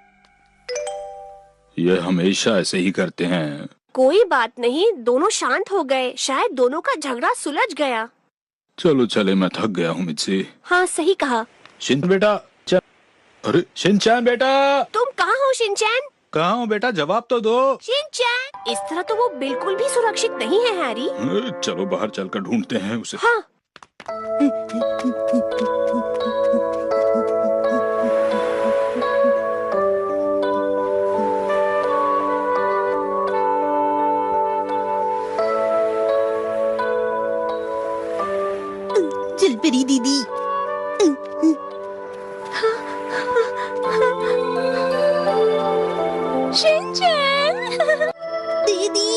ये हमेशा ऐसे ही करते हैं। कोई बात नहीं, दोनों शांत हो गए। शायद दोनों का झगड़ा सुलझ गया। चलो चले, मैं थक गया हूँ मित्सी। हाँ, सही कहा। शिन बेटा अरे शिनचैन बेटा, तुम कहाँ हो शिनचैन? कहाँ हो बेटा, जवाब तो दो। शिनचैन, इस तरह तो वो बिल्कुल भी सुरक्षित नहीं है हैरी। चलो बाहर चलकर ढूंढते हैं उसे। हाँ। जलपरी दीदी, शिनचैन। दीदी।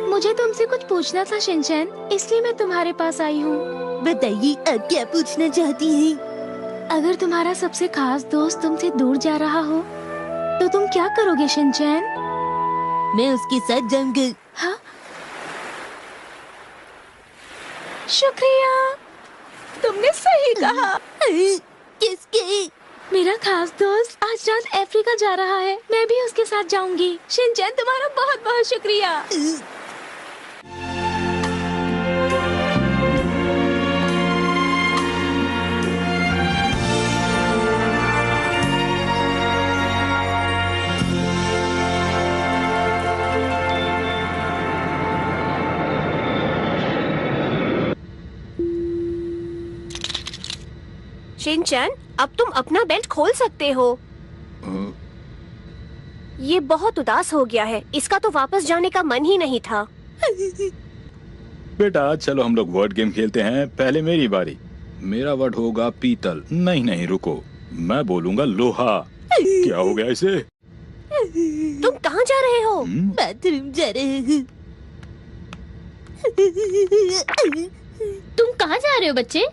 मुझे तुमसे कुछ पूछना था शिनचैन, इसलिए मैं तुम्हारे पास आई हूँ। बताइए, आप क्या पूछना चाहती हैं? अगर तुम्हारा सबसे खास दोस्त तुमसे दूर जा रहा हो तो तुम क्या करोगे शिनचैन? मैं उसके साथ जाऊंगा। हाँ? शुक्रिया, तुमने सही कहा। किसके? मेरा खास दोस्त आज रात अफ्रीका जा रहा है, मैं भी उसके साथ जाऊंगी। शिनचैन, तुम्हारा बहुत बहुत शुक्रिया। शिनचैन, अब तुम अपना बेल्ट खोल सकते हो। ये बहुत उदास हो गया है, इसका तो वापस जाने का मन ही नहीं था। बेटा चलो हम लोग वर्ड गेम खेलते हैं। पहले मेरी बारी। मेरा वर्ड होगा पीतल। नहीं नहीं रुको, मैं बोलूंगा लोहा। क्या हो गया इसे? तुम कहाँ जा रहे हो? बाथरूम जा रहे हूँ। तुम कहाँ जा रहे हो बच्चे?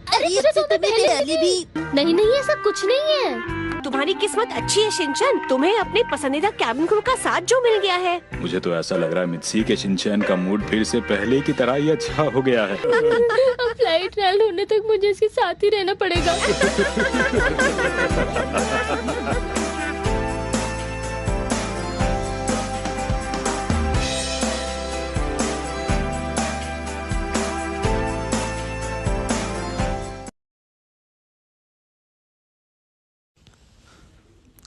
अरे मुझे तो तुम्हें पहले पहले भी। नहीं नहीं, ऐसा कुछ नहीं है। तुम्हारी किस्मत अच्छी है शिनचैन, तुम्हें अपने पसंदीदा कैबिन क्रू का साथ जो मिल गया है। मुझे तो ऐसा लग रहा है मित्सी के शिनचैन का मूड फिर से पहले की तरह ही अच्छा हो गया है। अब फ्लाइट लैंड होने तक मुझे इसके साथ ही रहना पड़ेगा।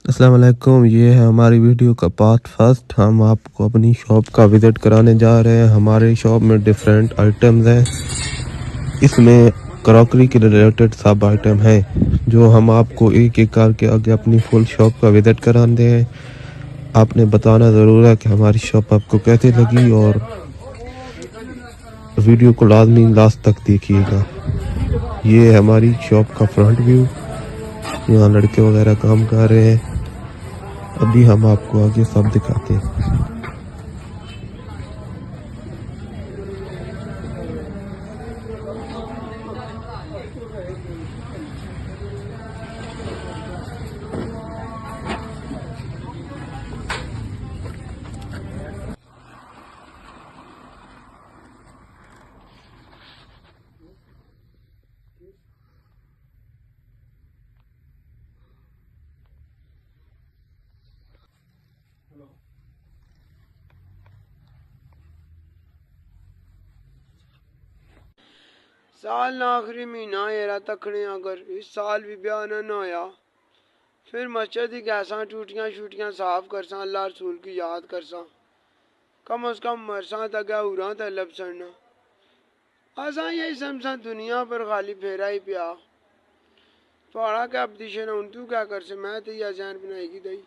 अस्सलाम वालेकुम, ये है हमारी वीडियो का पार्ट फर्स्ट। हम आपको अपनी शॉप का विज़िट कराने जा रहे हैं। हमारी शॉप में डिफरेंट आइटम्स हैं। इसमें क्रॉकरी के रिलेटेड सब आइटम हैं जो हम आपको एक एक करके आगे अपनी फुल शॉप का विज़िट कराते हैं। आपने बताना ज़रूर है कि हमारी शॉप आपको कैसी लगी और वीडियो को लाजमी लास्ट तक देखिएगा। ये है हमारी शॉप का फ्रंट व्यू। यहाँ लड़के वगैरह काम कर रहे हैं। अभी हम आपको आगे सब दिखाते हैं। साल ना आखिरी महीना एरा तकने अगर इस साल भी ब्याह न होया फिर मस्जिद ही गैसा टूटियां शूटियां साफ करसा अल्लाह रसूल की याद करसा कम अज कम मरसा तक उरा तलब सरना असा यही समझा दुनिया पर खाली फेरा ही पिया थोड़ा क्या अब दिशे न तू क्या कर से मैं तो यह जहन बनाएगी दई।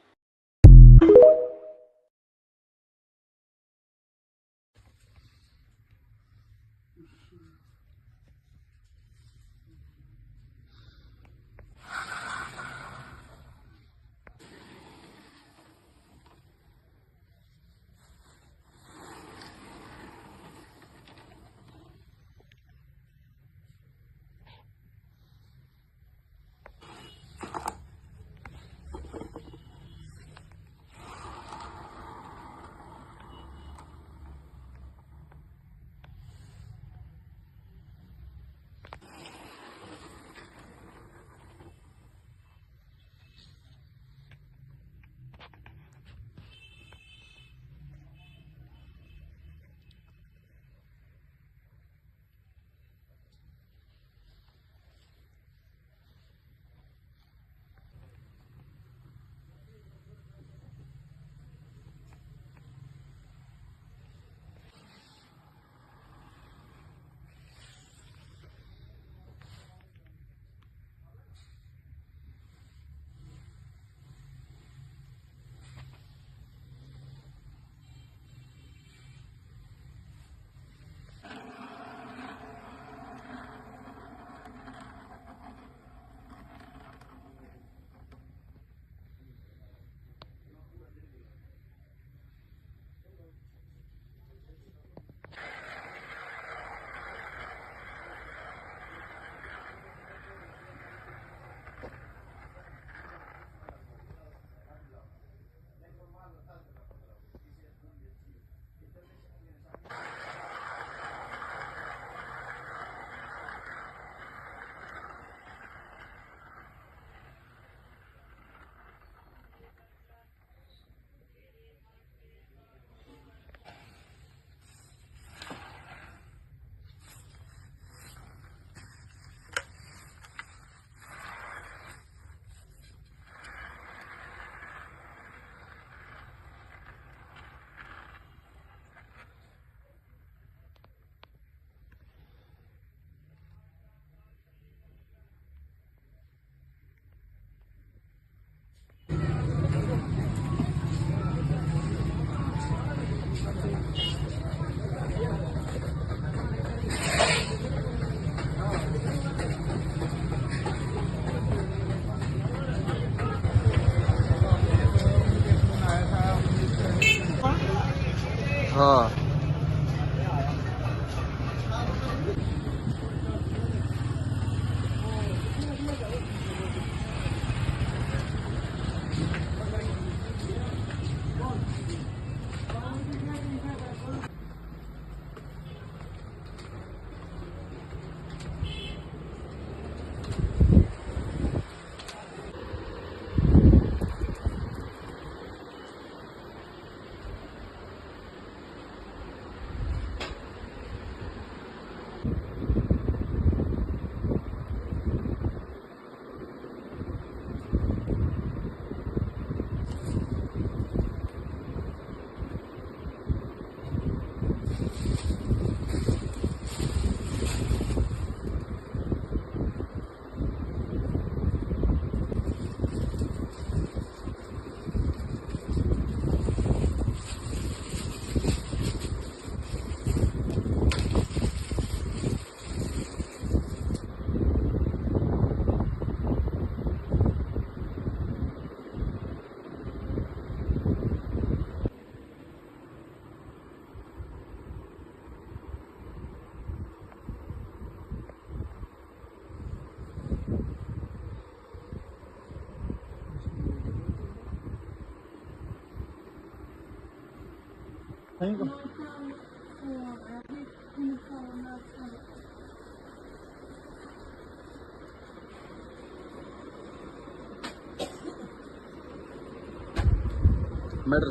मैटर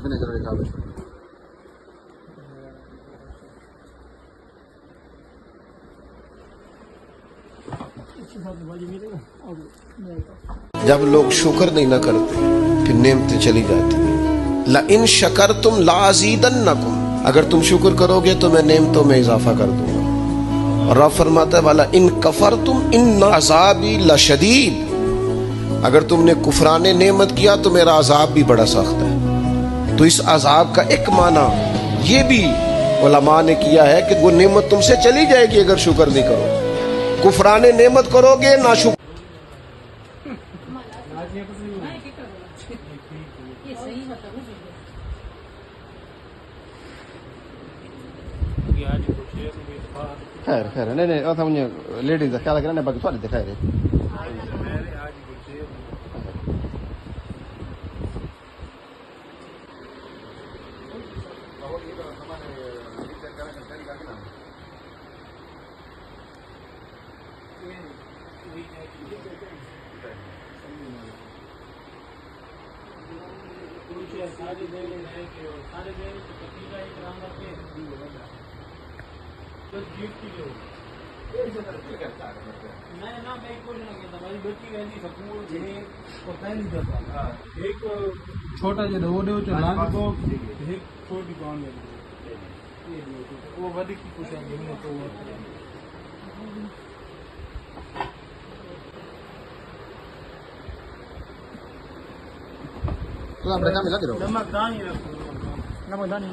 फिनिशर लिखा हुआ है। जब लोग शुक्र नहीं ना करते फिर नेमतें चली जाती हैं। ला इन शकर तुम लाजीदन्नकुम, अगर तुम शुक्र करोगे तो मैं नेमतों में इजाफा कर दूंगा। और रब फरमाता है वाला इन कफर तुम इन अज़ाबी लशदीद, अगर तुमने कुफराने नेमत किया तो मेरा अजाब भी बड़ा सख्त है। तो इस अजाब का एक माना ये भी उलमा ने किया है कि वो नेमत तुमसे चली जाएगी अगर शुक्र नहीं करो। कुफराने नेमत करोगे ना शुक्र। खैर खैर नहीं वो था मुझे लेडीज का ख्याल करना बाकी सारे दिखाए रहे। छोटा जो वो दो तो लाग को एक छोटी कौन है वो वधी की कुछ है तो तो आप रखा मिला करो नमकदानी रखो नमकदानी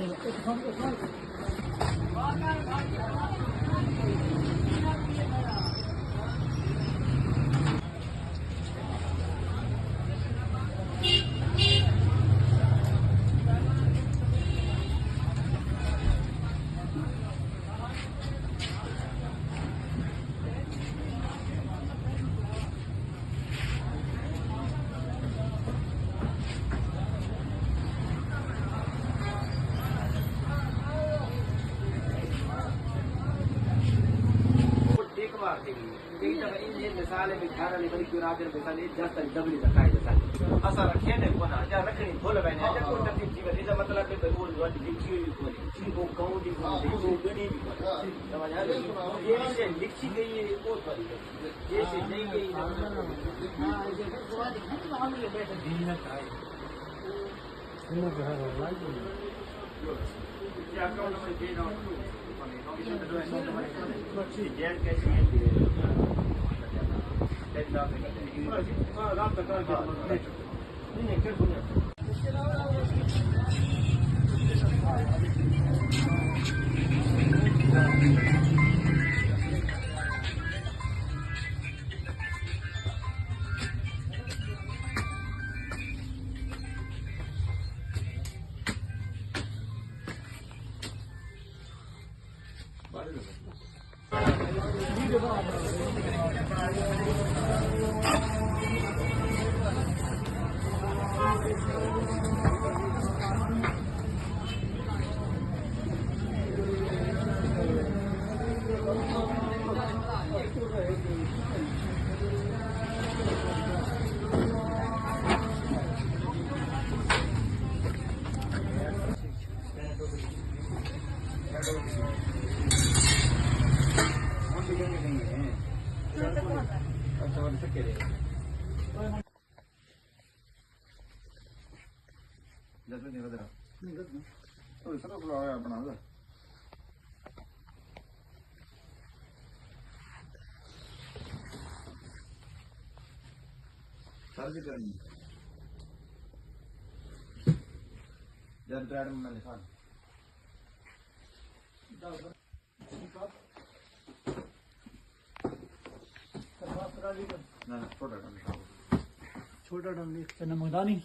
छोटा डंडी नमकदानी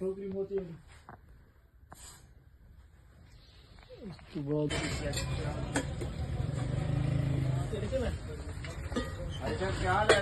टोकरी मोती है उसके बाद क्या हाल है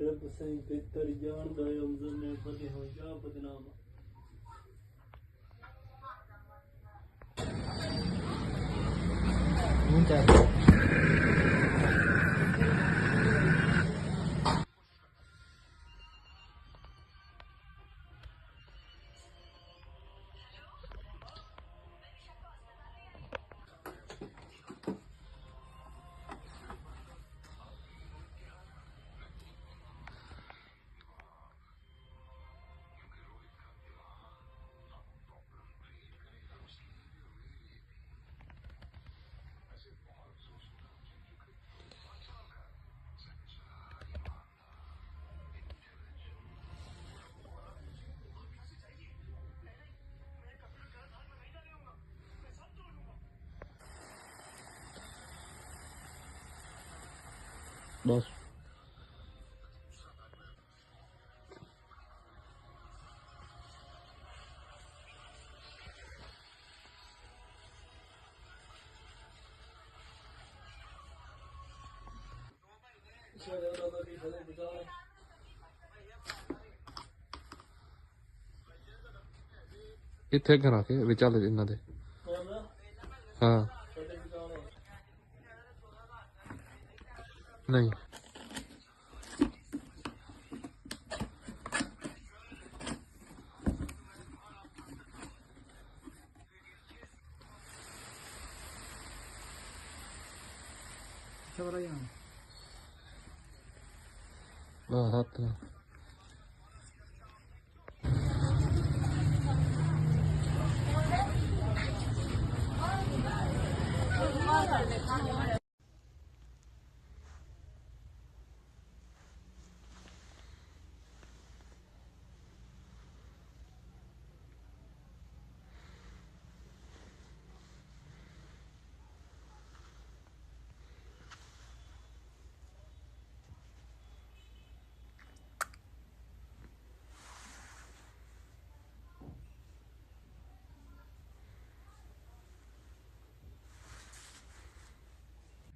रब सही बेहतर जानदा है हमज़न ने फतेह हो जा बदनाम बस किथे घरा के विचाले इन्हां दे हाँ नहीं हाथ में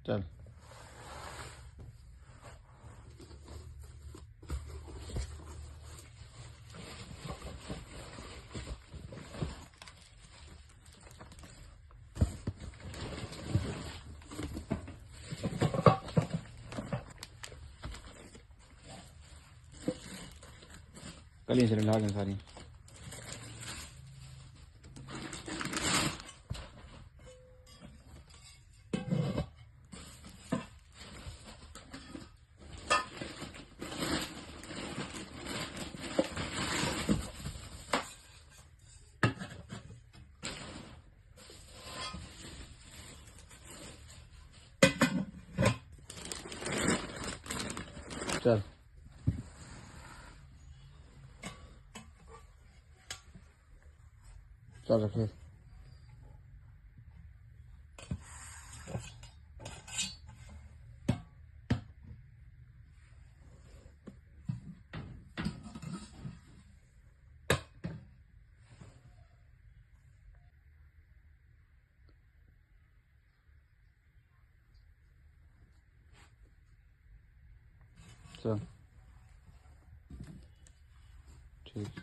चल कलियां चले ला गए सारी चल चल रखे चल ठीक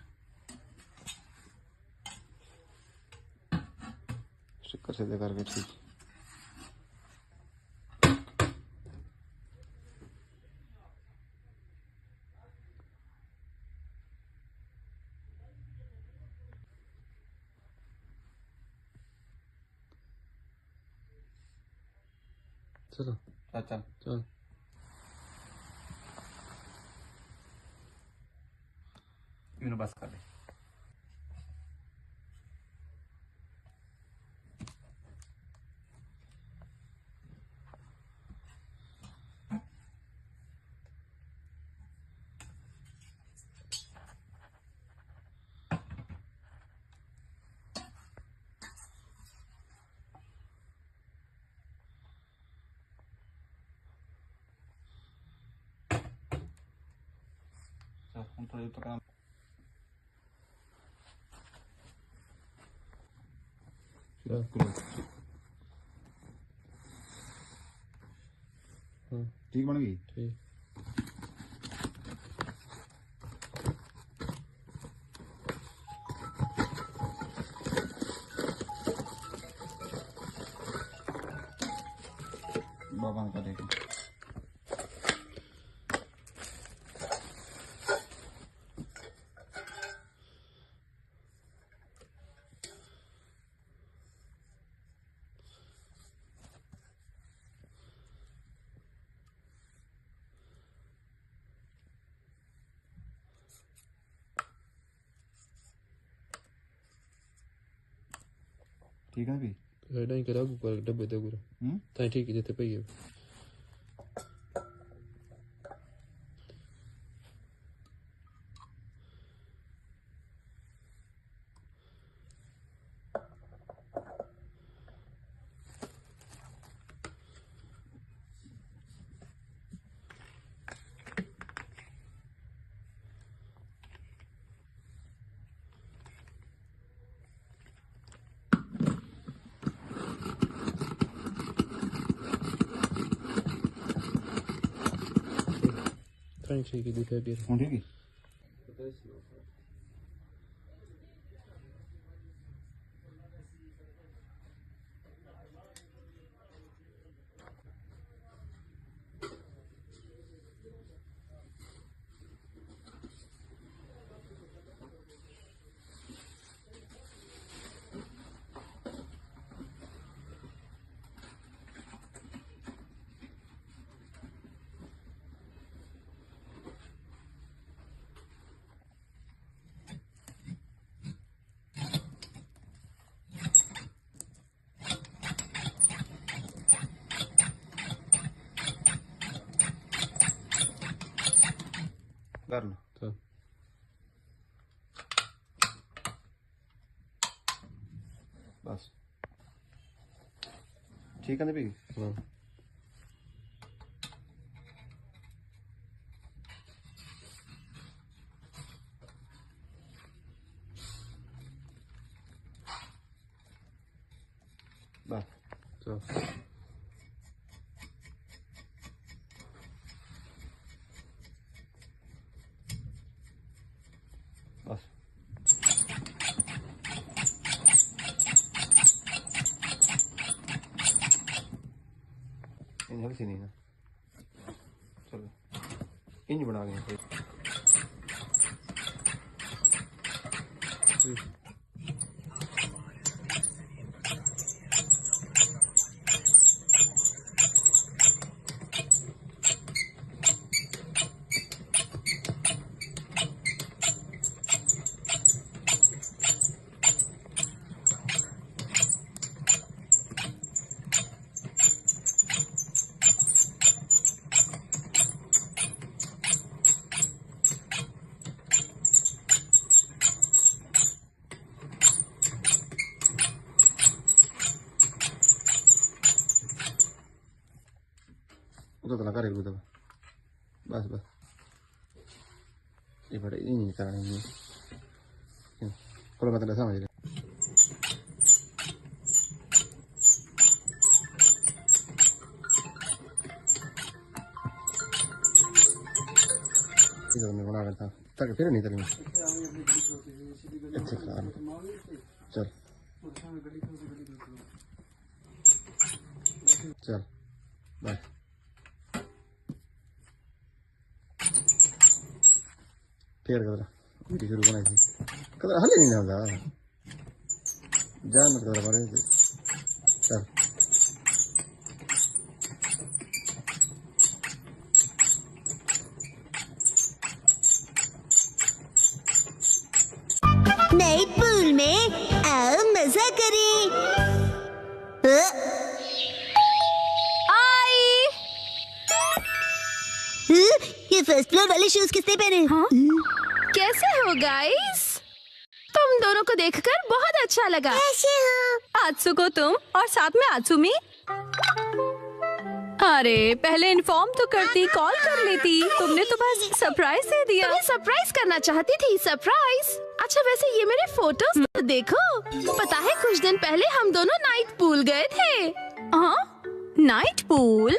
स्टिकर सीधे करके ठीक चलो चल चल इन्होंने बस कर ले। हम थोड़ी तो काम ठीक बन गई। ठीक बाबा का देखो ठीक है भी नहीं करा ऊपर डब्बे दे पूरा ताई ठीक है जते पई है। Thanks, you could be ठीक है कर लो तो बस ठीक है ना भी हाँ बस तो बस इन हल्की नहीं ना चलो इंज बना गए तो लगा रही दबा बस बस ये बड़े नहीं कराएंगे कोई मतलब समझ रहे इधर में बना करता तक फिर नहीं तक अच्छा खा चल चल बाय फिर कदरा वीडियो शुरू बनाई थी कदरा हले नहीं आता जान कदरा मारे चल फर्स्ट फ्लोर वाले शूज किसने पहने? हाँ? कैसे हो गाइस? तुम दोनों को देखकर बहुत अच्छा लगा। कैसे हो? आत्सुको तुम और साथ में आत्सुमी। अरे पहले इन्फॉर्म तो करती, कॉल कर लेती। तुमने तो बस सरप्राइज दे दिया। तुम्हें सरप्राइज करना चाहती थी? सरप्राइज? अच्छा वैसे ये मेरे फोटोज तो देखो। पता है कुछ दिन पहले हम दोनों नाइट पूल गए थे। हाँ नाइट पूल?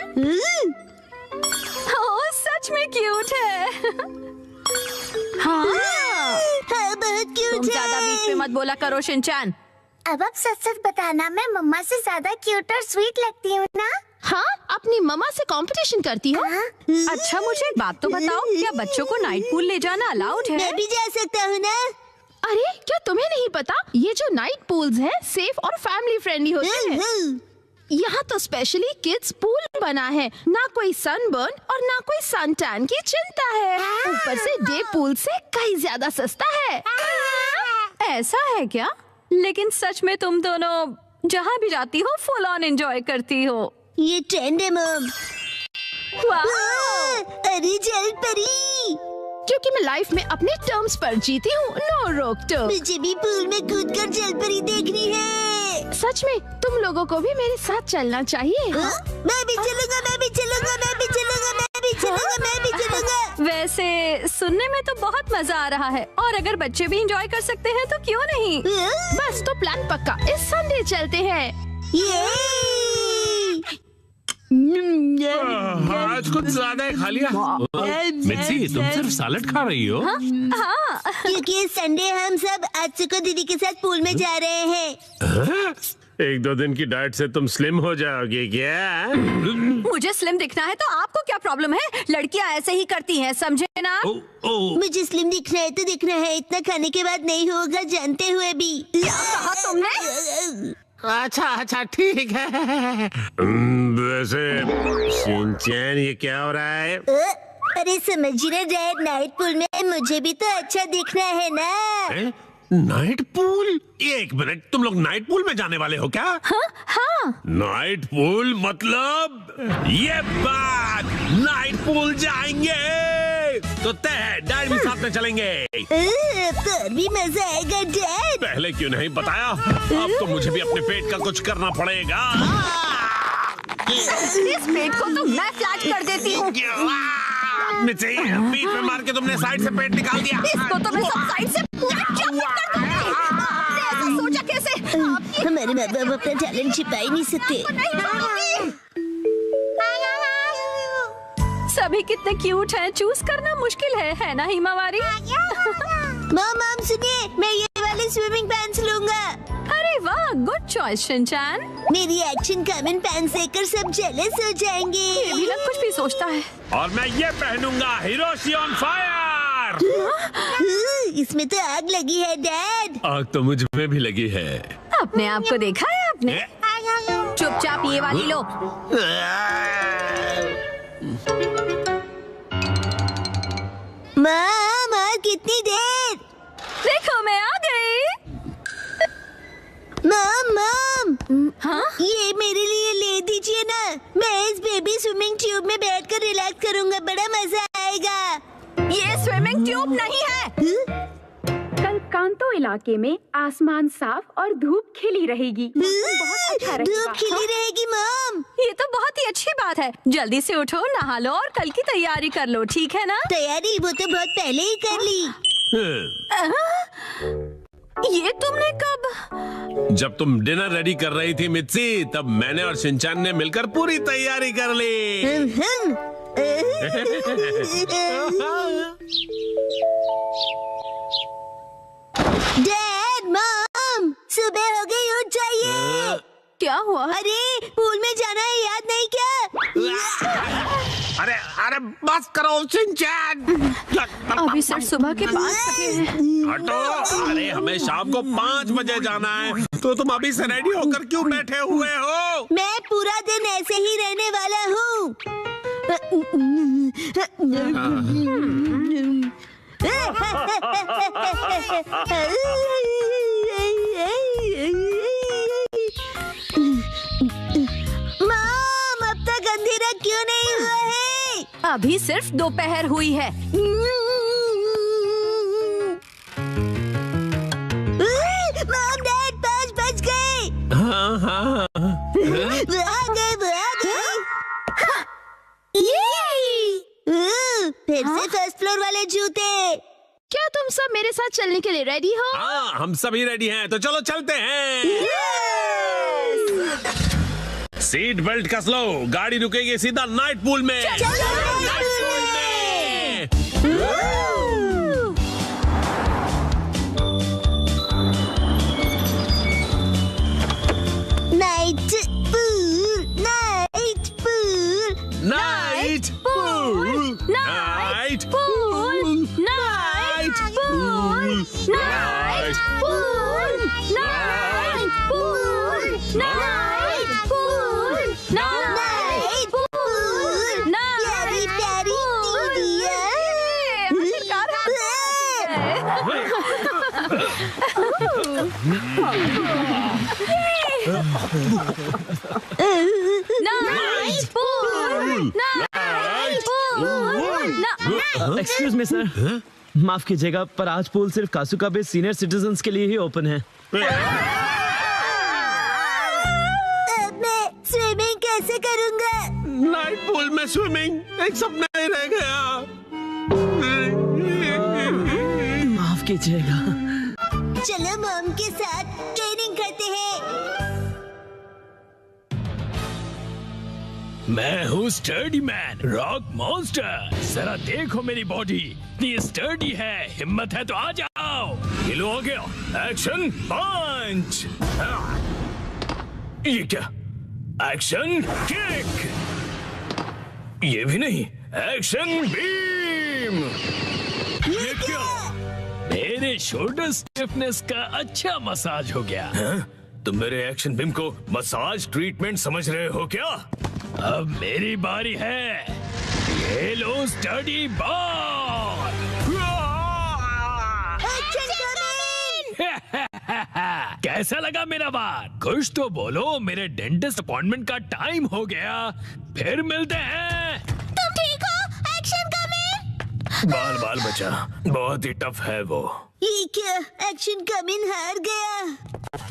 ओह सच में क्यूट है। हाँ बहुत क्यूट है। तुम ज्यादा बीच में मत बोला करो शिनचैन। अब आप सच सच बताना, मैं मम्मा से ज्यादा क्यूट और स्वीट लगती हूँ ना? हाँ अपनी मम्मा से कंपटीशन करती हो? अच्छा मुझे एक बात तो बताओ, क्या बच्चों को नाइट पूल ले जाना अलाउड है? मैं भी जा सकता हूँ ना? अरे क्या तुम्हें नहीं पता, ये जो नाइट पूल्स हैं सेफ और फैमिली फ्रेंडली होते हैं। यहाँ तो स्पेशली किड्स पूल बना है, ना कोई सनबर्न और ना कोई सन टैन की चिंता है। ऊपर से डे पूल से कहीं ज्यादा सस्ता है। ऐसा है क्या? लेकिन सच में तुम दोनों जहाँ भी जाती हो फुल ऑन एंजॉय करती हो। ये ट्रेंड है मम। अरे जल परी, क्योंकि मैं लाइफ में अपने टर्म्स पर जीती हूँ, नो रोक टोक। मुझे भी पूल में कूदकर जल परी देखनी है। सच में तुम लोगों को भी मेरे साथ चलना चाहिए। हाँ? मैं भी चलूंगा, मैं भी चलूंगा, मैं भी चलूंगा, मैं भी चलूंगा, मैं भी चलूंगा। वैसे सुनने में तो बहुत मजा आ रहा है, और अगर बच्चे भी एंजॉय कर सकते हैं तो क्यों नहीं। बस तो प्लान पक्का, इस संडे चलते हैं। आज कुछ ज्यादा ही खा लिया। मिर्ची तुम सिर्फ सैलेड खा रही हो? हाँ। क्योंकि इस संडे हम सब आत्सुको दीदी के साथ पूल में जा रहे हैं। एक दो दिन की डाइट से तुम स्लिम हो जाओगे क्या? मुझे स्लिम दिखना है तो आपको क्या प्रॉब्लम है? लड़कियां ऐसे ही करती हैं, समझे ना? मुझे स्लिम दिखना है तो दिखना है, इतना खाने के बाद नहीं होगा जानते हुए भी। क्या कहा तुमने? अच्छा ठीक है। वैसे शिनचैन ये क्या हो रहा है? अरे समझ रहे डैड, नाइट पूल में मुझे भी तो अच्छा दिखना है ना। Night pool? एक मिनट, तुम लोग नाइट पूल में जाने वाले हो क्या? हाँ। नाइट पूल मतलब ये बात, नाइट पूल जाएंगे तो तय डैड भी साथ में चलेंगे। तो भी मजा आएगा डैड। पहले क्यों नहीं बताया? अब तो मुझे भी अपने पेट का कुछ करना पड़ेगा। इस पेट को तो मैं फ्लैट कर देती हूँ। बीच में मार के तुमने साइड से पेट निकाल दिया। इसको तो मैं सब साइड से पूरा चॉप कर दूंगी। आपने ऐसा सोचा कैसे? हमारे माँ बाप अपना टैलेंट छिपा ही नहीं सकते। सभी कितने क्यूट हैं, चूज करना मुश्किल है ना हिमावारी? मॉम सुनिए, मैं ये वाले स्विमिंग पैंट्स लूंगा। अरे वाह, गुड चॉइस शिनचैन। मेरी एक्शन कॉमन पैंट्स देखकर सब जेलस हो जाएंगे। ये भी ना कुछ भी सोचता है। और मैं ये पहनूंगा, हिरोशी ऑन फायर। इसमें तो आग लगी है डैड। आग तो मुझ में भी लगी है। अपने आप को देखा है आपने? चुपचाप ये वाली लो। माम और कितनी देर? देखो मैं आ गई। माम हाँ? ये मेरे लिए ले दीजिए ना, मैं इस बेबी स्विमिंग ट्यूब में बैठकर रिलैक्स करूंगा, बड़ा मजा आएगा। ये स्विमिंग ट्यूब नहीं है। कल कांतो इलाके में आसमान साफ और धूप खिली रहेगी। बहुत अच्छा रहेगा। धूप खिली रहेगी मॉम? ये तो बहुत ही अच्छी बात है। जल्दी से उठो, नहा लो और कल की तैयारी कर लो, ठीक है ना? तैयारी वो तो बहुत पहले ही कर ली। ये तुमने कब? जब तुम डिनर रेडी कर रही थी मित्सी, तब मैंने और शिनचैन ने मिलकर पूरी तैयारी कर ली। डैड मॉम सुबह हो गई, उठ जाइए। क्या हुआ? अरे पूल में जाना है, याद नहीं क्या? अरे बस करो शिनचैन। अभी सिर्फ सुबह के 5 बजे हैं। हटो। अरे हमें शाम को 5 बजे जाना है, तो तुम अभी से रेडी होकर क्यों बैठे हुए हो? मैं पूरा दिन ऐसे ही रहने वाला हूँ। मॉम अब तक अंधेरा क्यों नहीं हुआ है? अभी सिर्फ दोपहर हुई है। मॉम डैड 5 बज गए। हाँ हाँ भाग गए। फिर से फर्स्ट फ्लोर वाले जूते। क्या तुम सब मेरे साथ चलने के लिए रेडी हो? हाँ, हम सभी रेडी हैं, तो चलो चलते हैं। सीट बेल्ट कस लो, गाड़ी रुकेगी सीधा नाइट पूल में। Night pool, night pool, night pool, night pool, night pool, night pool, night pool, night pool, night pool, प्यारी प्यारी night pool, night pool. Excuse me sir, माफ कीजिएगा पर आज पूल सिर्फ कासुका बे सीनियर सिटीजन्स के लिए ही ओपन है। मैं स्विमिंग कैसे करूँगा? नाइट पूल में स्विमिंग एक सपना ही रह गया। माफ कीजिएगा। चलो मॉम के साथ ट्रेनिंग करते हैं। मैं हूँ स्टर्डी मैन, रॉक मॉन्स्टर। जरा देखो मेरी बॉडी इतनी स्टर्डी है, हिम्मत है तो आ जाओ। ये लो आ गया, एक्शन पंच। ये क्या? Action kick. ये भी नहीं, एक्शन बीम। ये क्या? मेरे शोल्डर स्टिफनेस का अच्छा मसाज हो गया। तुम मेरे एक्शन बीम को मसाज ट्रीटमेंट समझ रहे हो क्या? अब मेरी बारी है। ये लो स्टडी बॉल। कैसा लगा मेरा बात? कुछ तो बोलो, मेरे डेंटिस्ट अपॉइंटमेंट का टाइम हो गया। फिर मिलते हैं। तुम ठीक हो? Action coming. बाल बचा, बहुत ही टफ है वो। ये क्या? एक्शन कमिंग हार गया।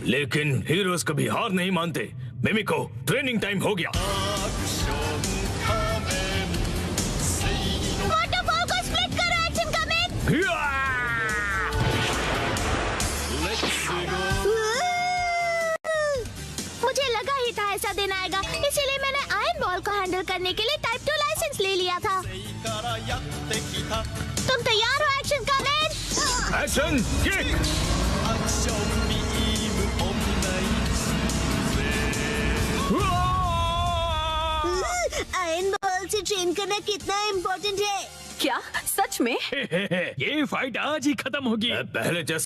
लेकिन हीरोज कभी हार नहीं मानते। मिमिको, ट्रेनिंग टाइम हो गया। वाटरफॉल को स्प्लिट करो, एक्शन कमिंग। मुझे लगा ही था ऐसा दिन आएगा, इसीलिए मैंने आयरन बॉल को हैंडल करने के लिए टाइप 2 लाइसेंस ले लिया था। तुम तैयार हो action coming? Action kick. Iron ball से ट्रेन करना कितना इम्पोर्टेंट है? क्या सच में? ये फाइट आज ही खत्म होगी। पहले जैसे